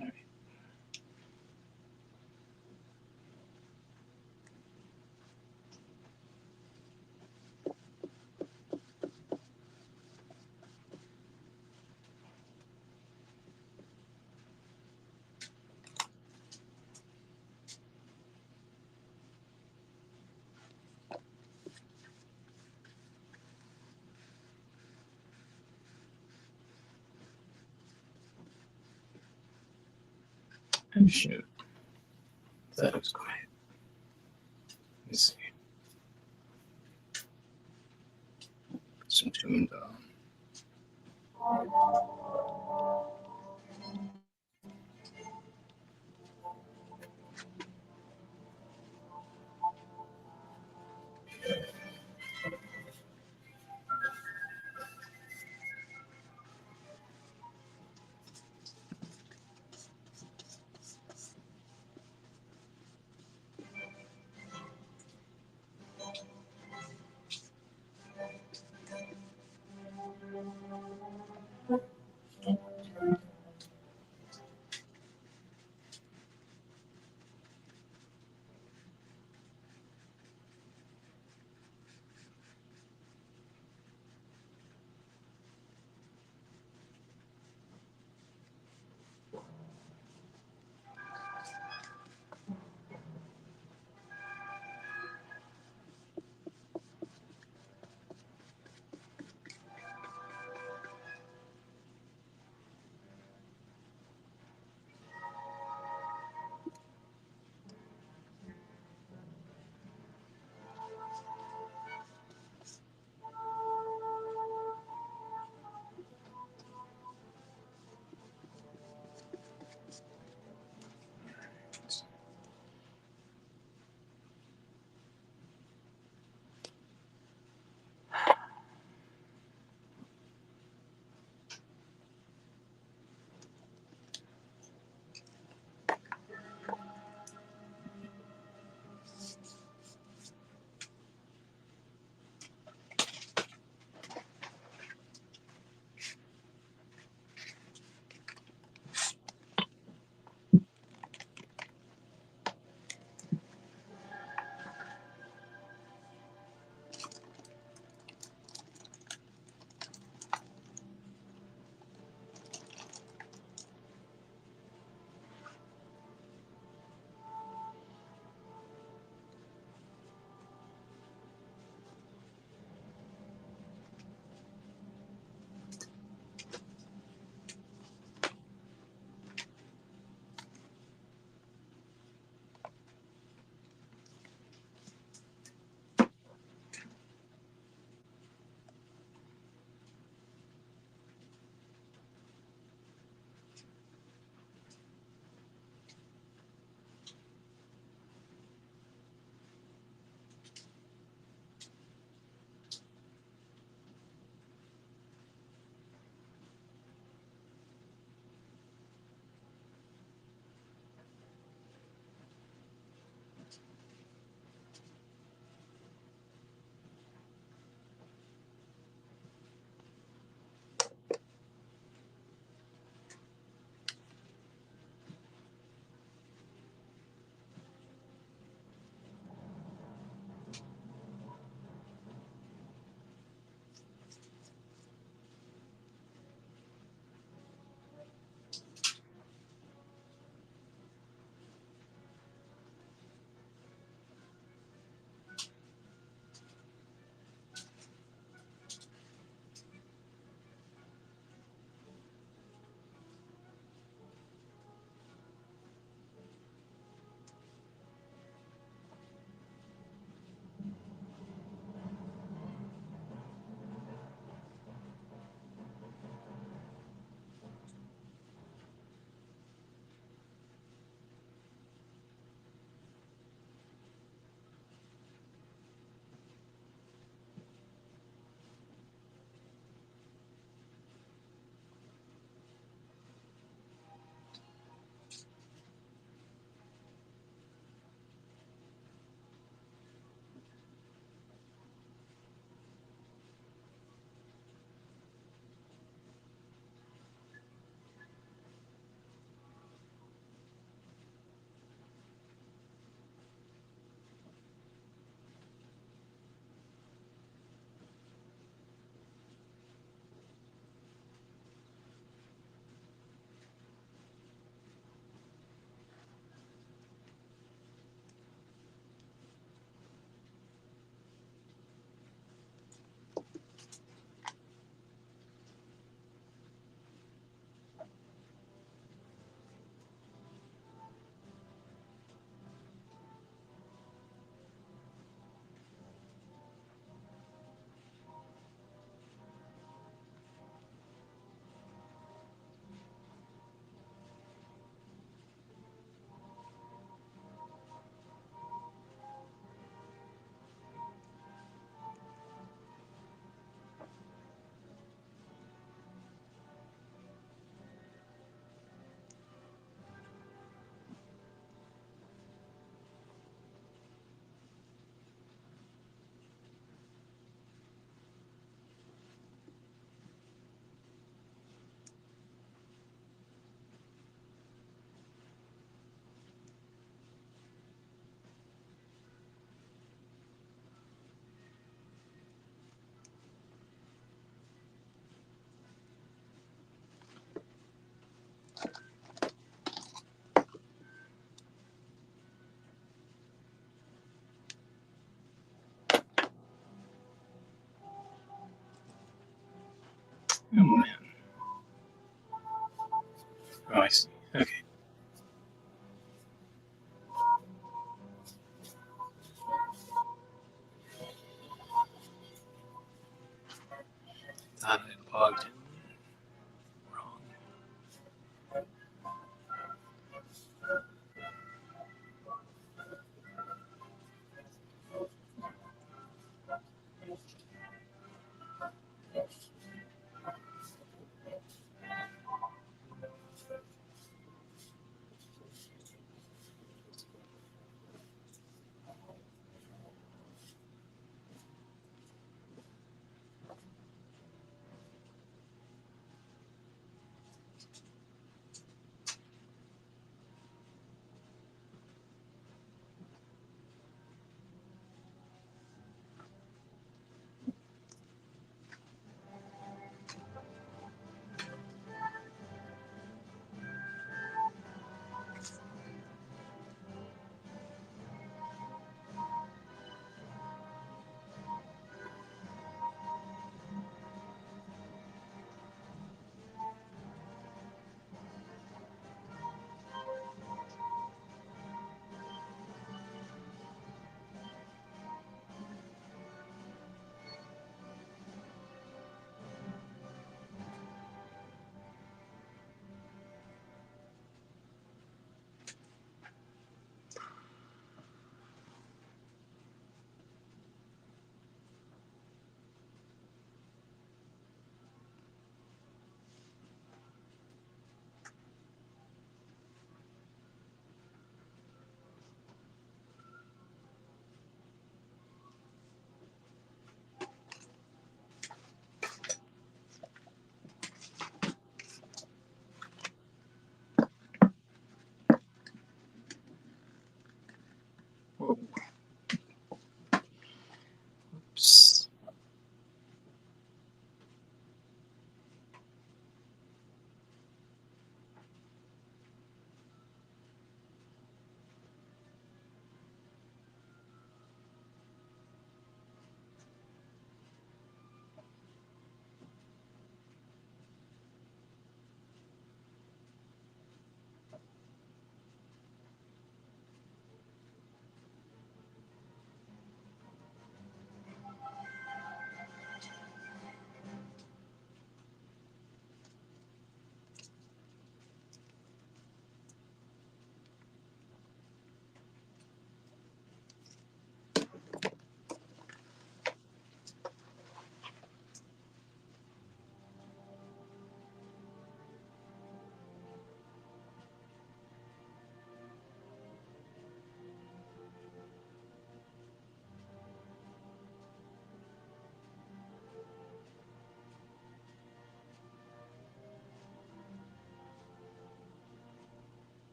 Alright. Oh, shoot. That was quiet. Let's see. Put some tunes on. Oh man. Oh, I see. Okay. Thought I logged in wrong.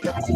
Let's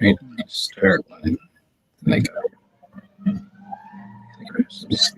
Right, start one. Like crisps.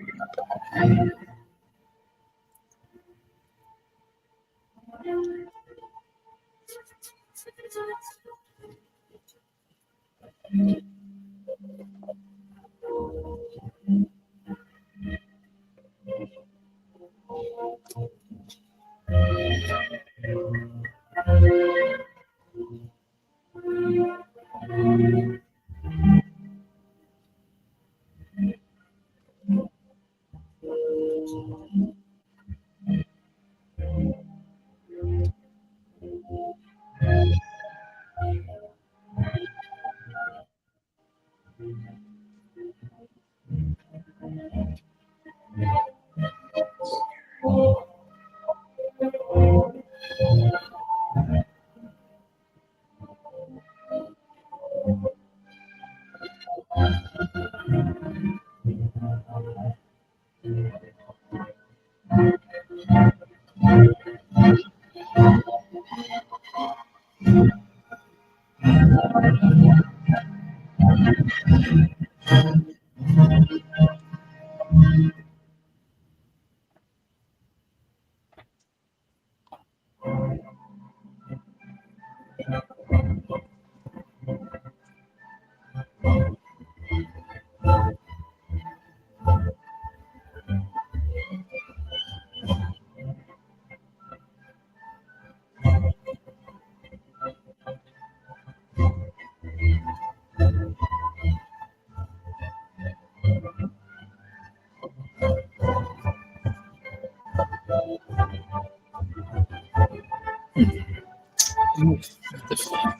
The fan.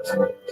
All right.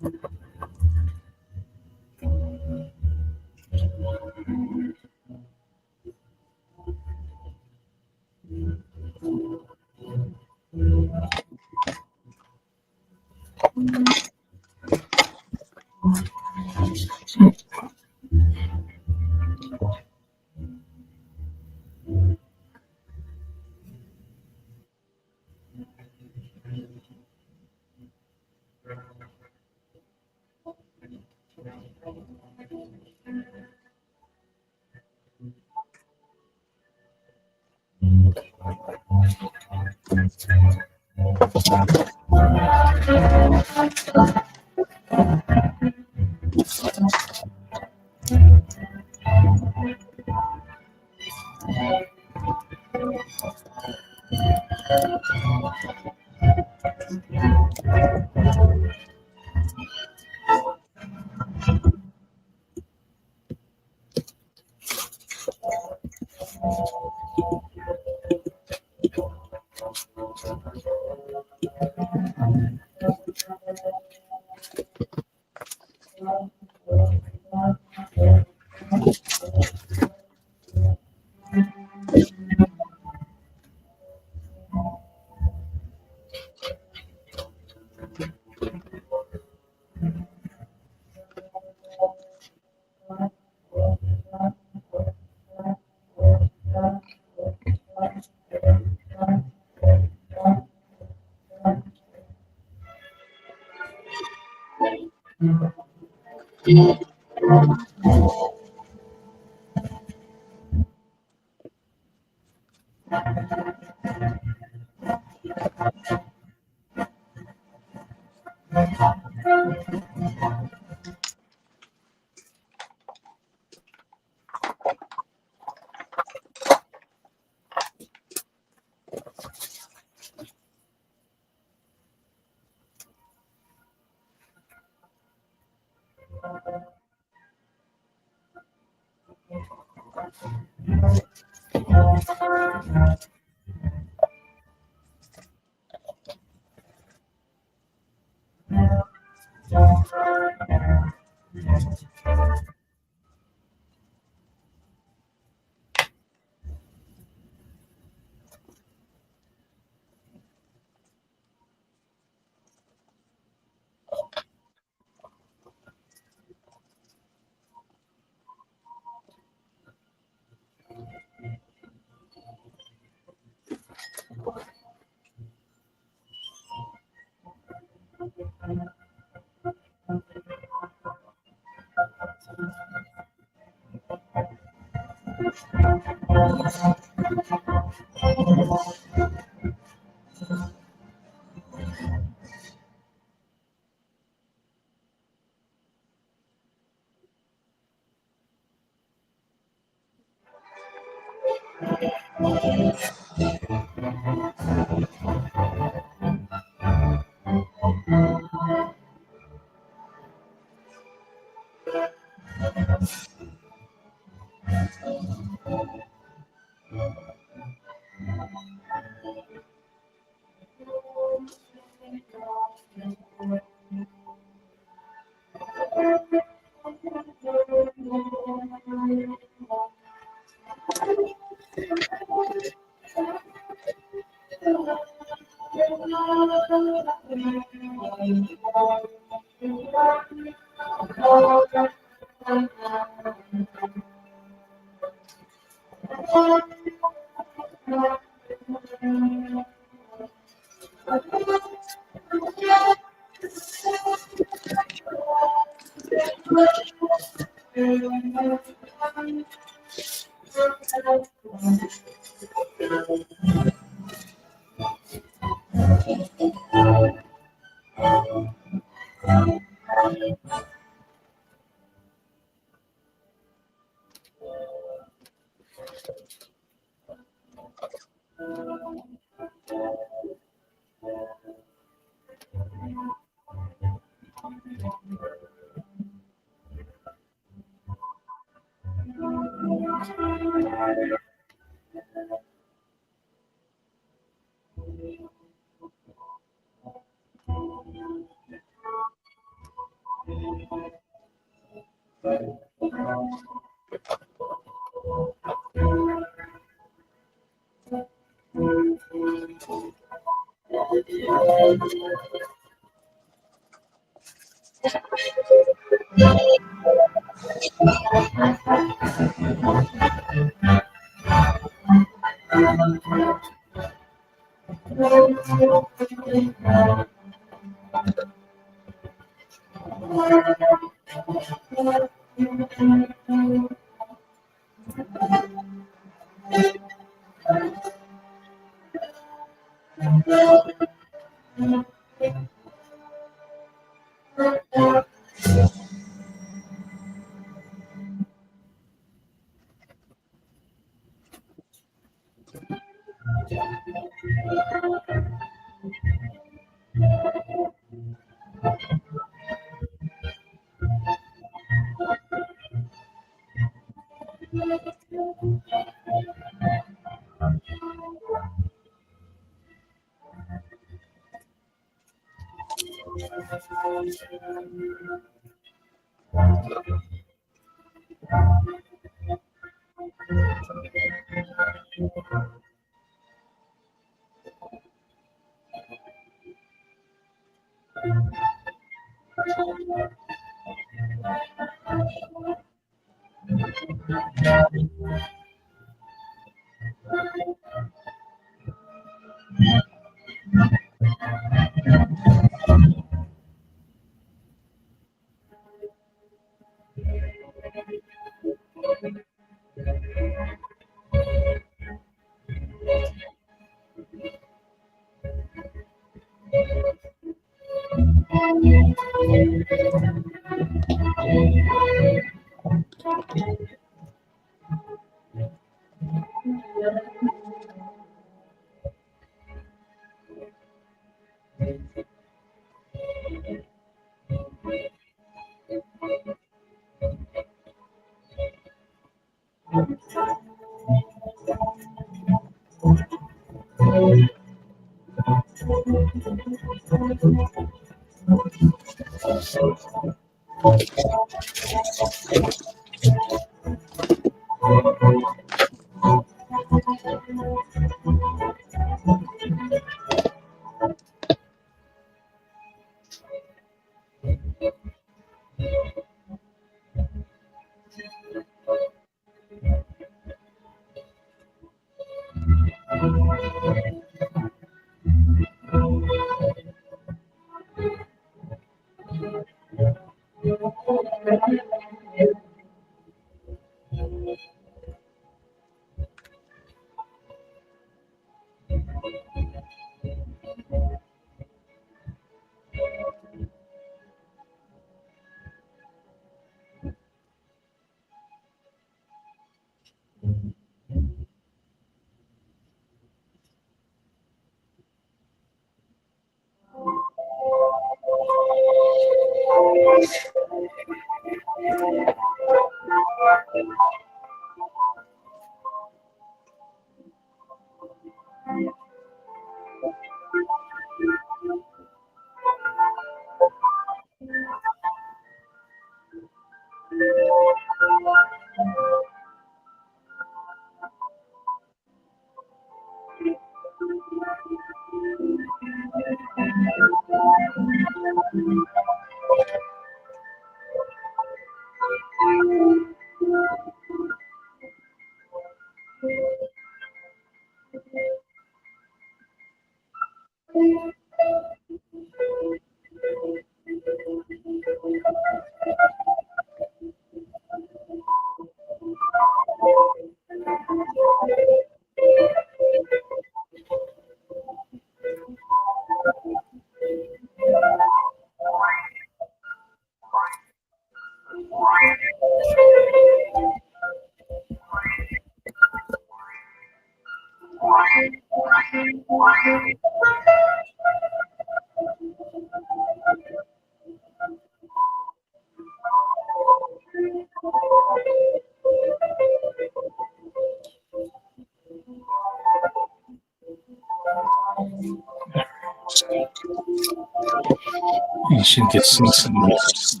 You should get some rest.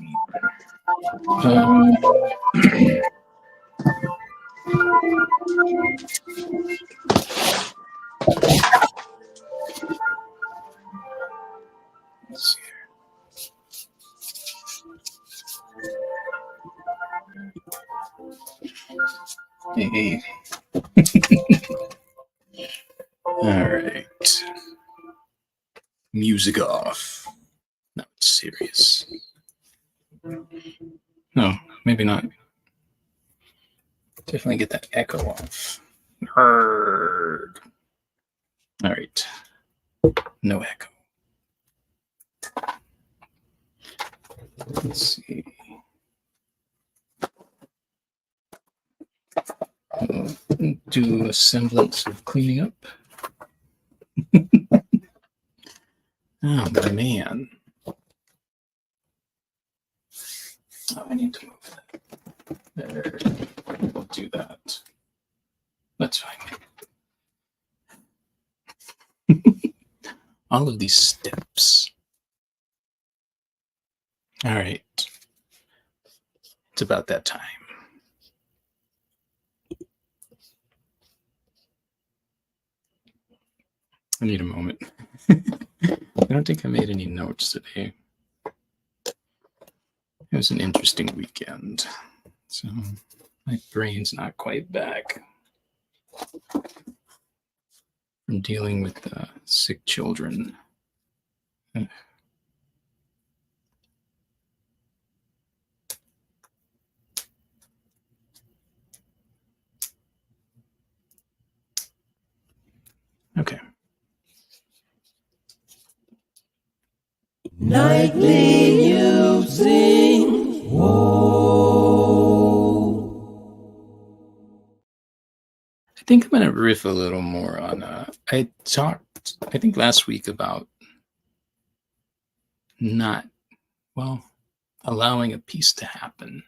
Um, let's see here. Hey. All right. Music off. No, it's serious. No, maybe not. Definitely get that echo off. Nerd. All right. No echo. Let's see. Do a semblance of cleaning up. Oh, man. Oh, I need to move that. There. We'll do that. That's fine. All of these steps. All right. It's about that time. I need a moment. I don't think I made any notes today. It was an interesting weekend. So my brain's not quite back from dealing with sick children. Okay.
Nightly you sing, whoa.
I think I'm going to riff a little more on, I talked, I think last week about not, well, allowing a piece to happen.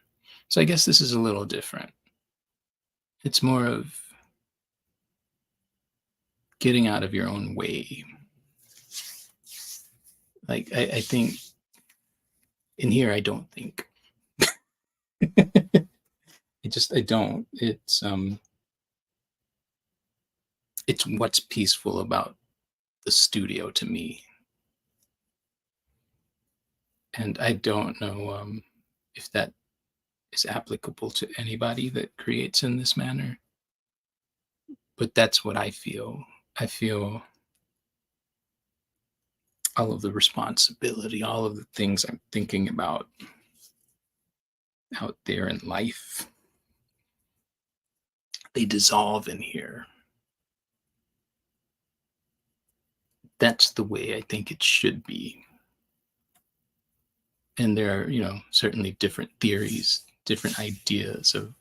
So I guess this is a little different. It's more of getting out of your own way. Like, I think in here, I don't think. I don't. It's what's peaceful about the studio to me. And I don't know if that is applicable to anybody that creates in this manner. But that's what I feel. I feel all of the responsibility, all of the things I'm thinking about out there in life, they dissolve in here. That's the way I think it should be. And there are, certainly different theories, different ideas of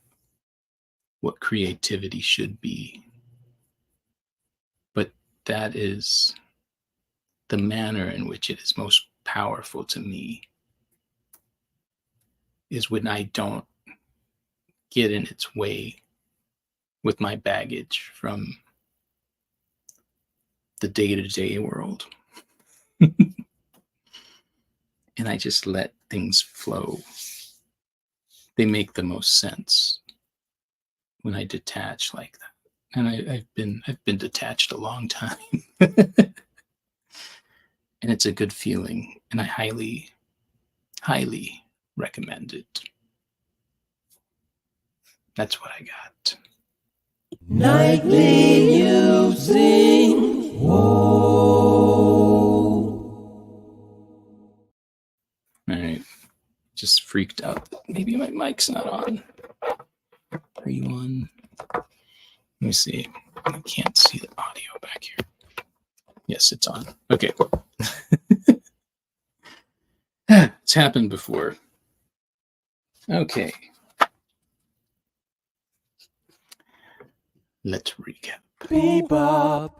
what creativity should be. But that is the manner in which it is most powerful to me, is when I don't get in its way with my baggage from the day-to-day world. And I just let things flow. They make the most sense when I detach like that. And I've been detached a long time. And it's a good feeling. And I highly, highly recommend it. That's what I got.
Nightly you sing, whoa.
All right. Just freaked out that maybe my mic's not on. Are you on? Let me see. I can't see the audio back here. Yes, it's on. Okay. It's happened before. Okay. Let's recap.
Bebop.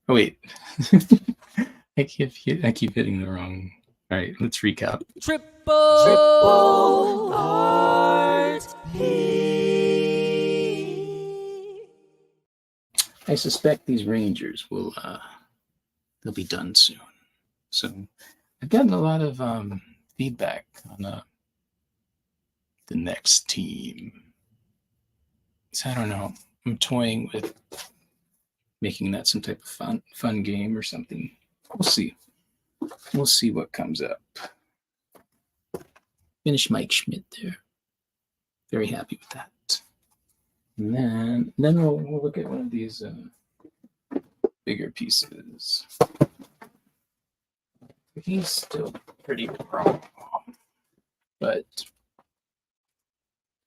Oh wait. I keep hitting the wrong. All right, let's recap.
Triple Art P.
I suspect these Rangers will they'll be done soon. So I've gotten a lot of feedback on the next team. So I don't know. I'm toying with making that some type of fun game or something. We'll see. We'll see what comes up. Finish Mike Schmidt there. Very happy with that. And then we'll look at one of these bigger pieces. He's still pretty raw, but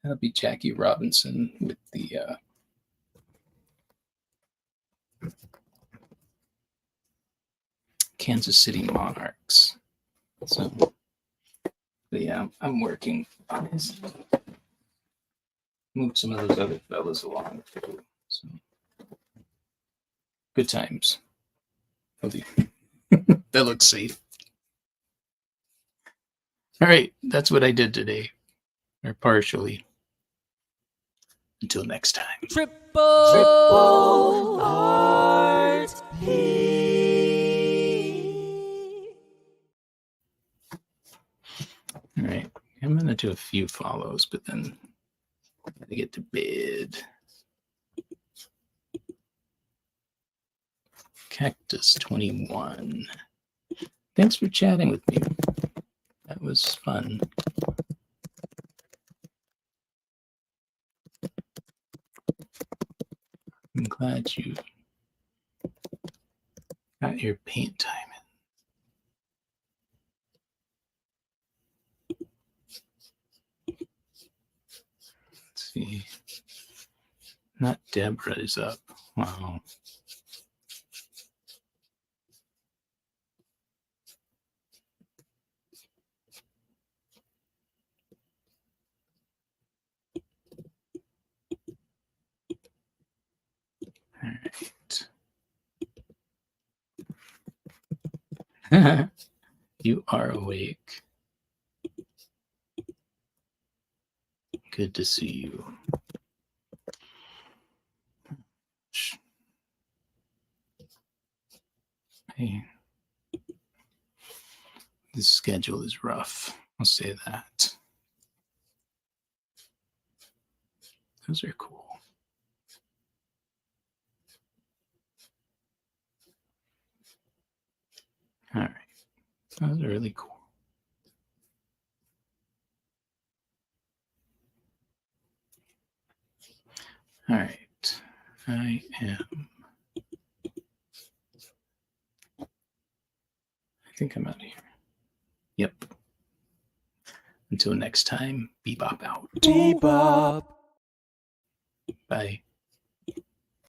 that'll be Jackie Robinson with the Kansas City Monarchs. So, but yeah, I'm working on his. Move some of those other fellas along too. So, good times. That looks safe. All right, that's what I did today, or partially. Until next time.
Triple RP.
All right, I'm gonna do a few follows, but then I gotta get to bed. Cactus 21. Thanks for chatting with me. That was fun. I'm glad you got your paint time in. Let's see. Not Deborah is up. Wow. All right. You are awake. Good to see you. Hey. This schedule is rough. I'll say that. Those are cool. All right. Those are really cool. All right. I think I'm out of here. Yep. Until next time, Bebop out.
Bebop.
Bye.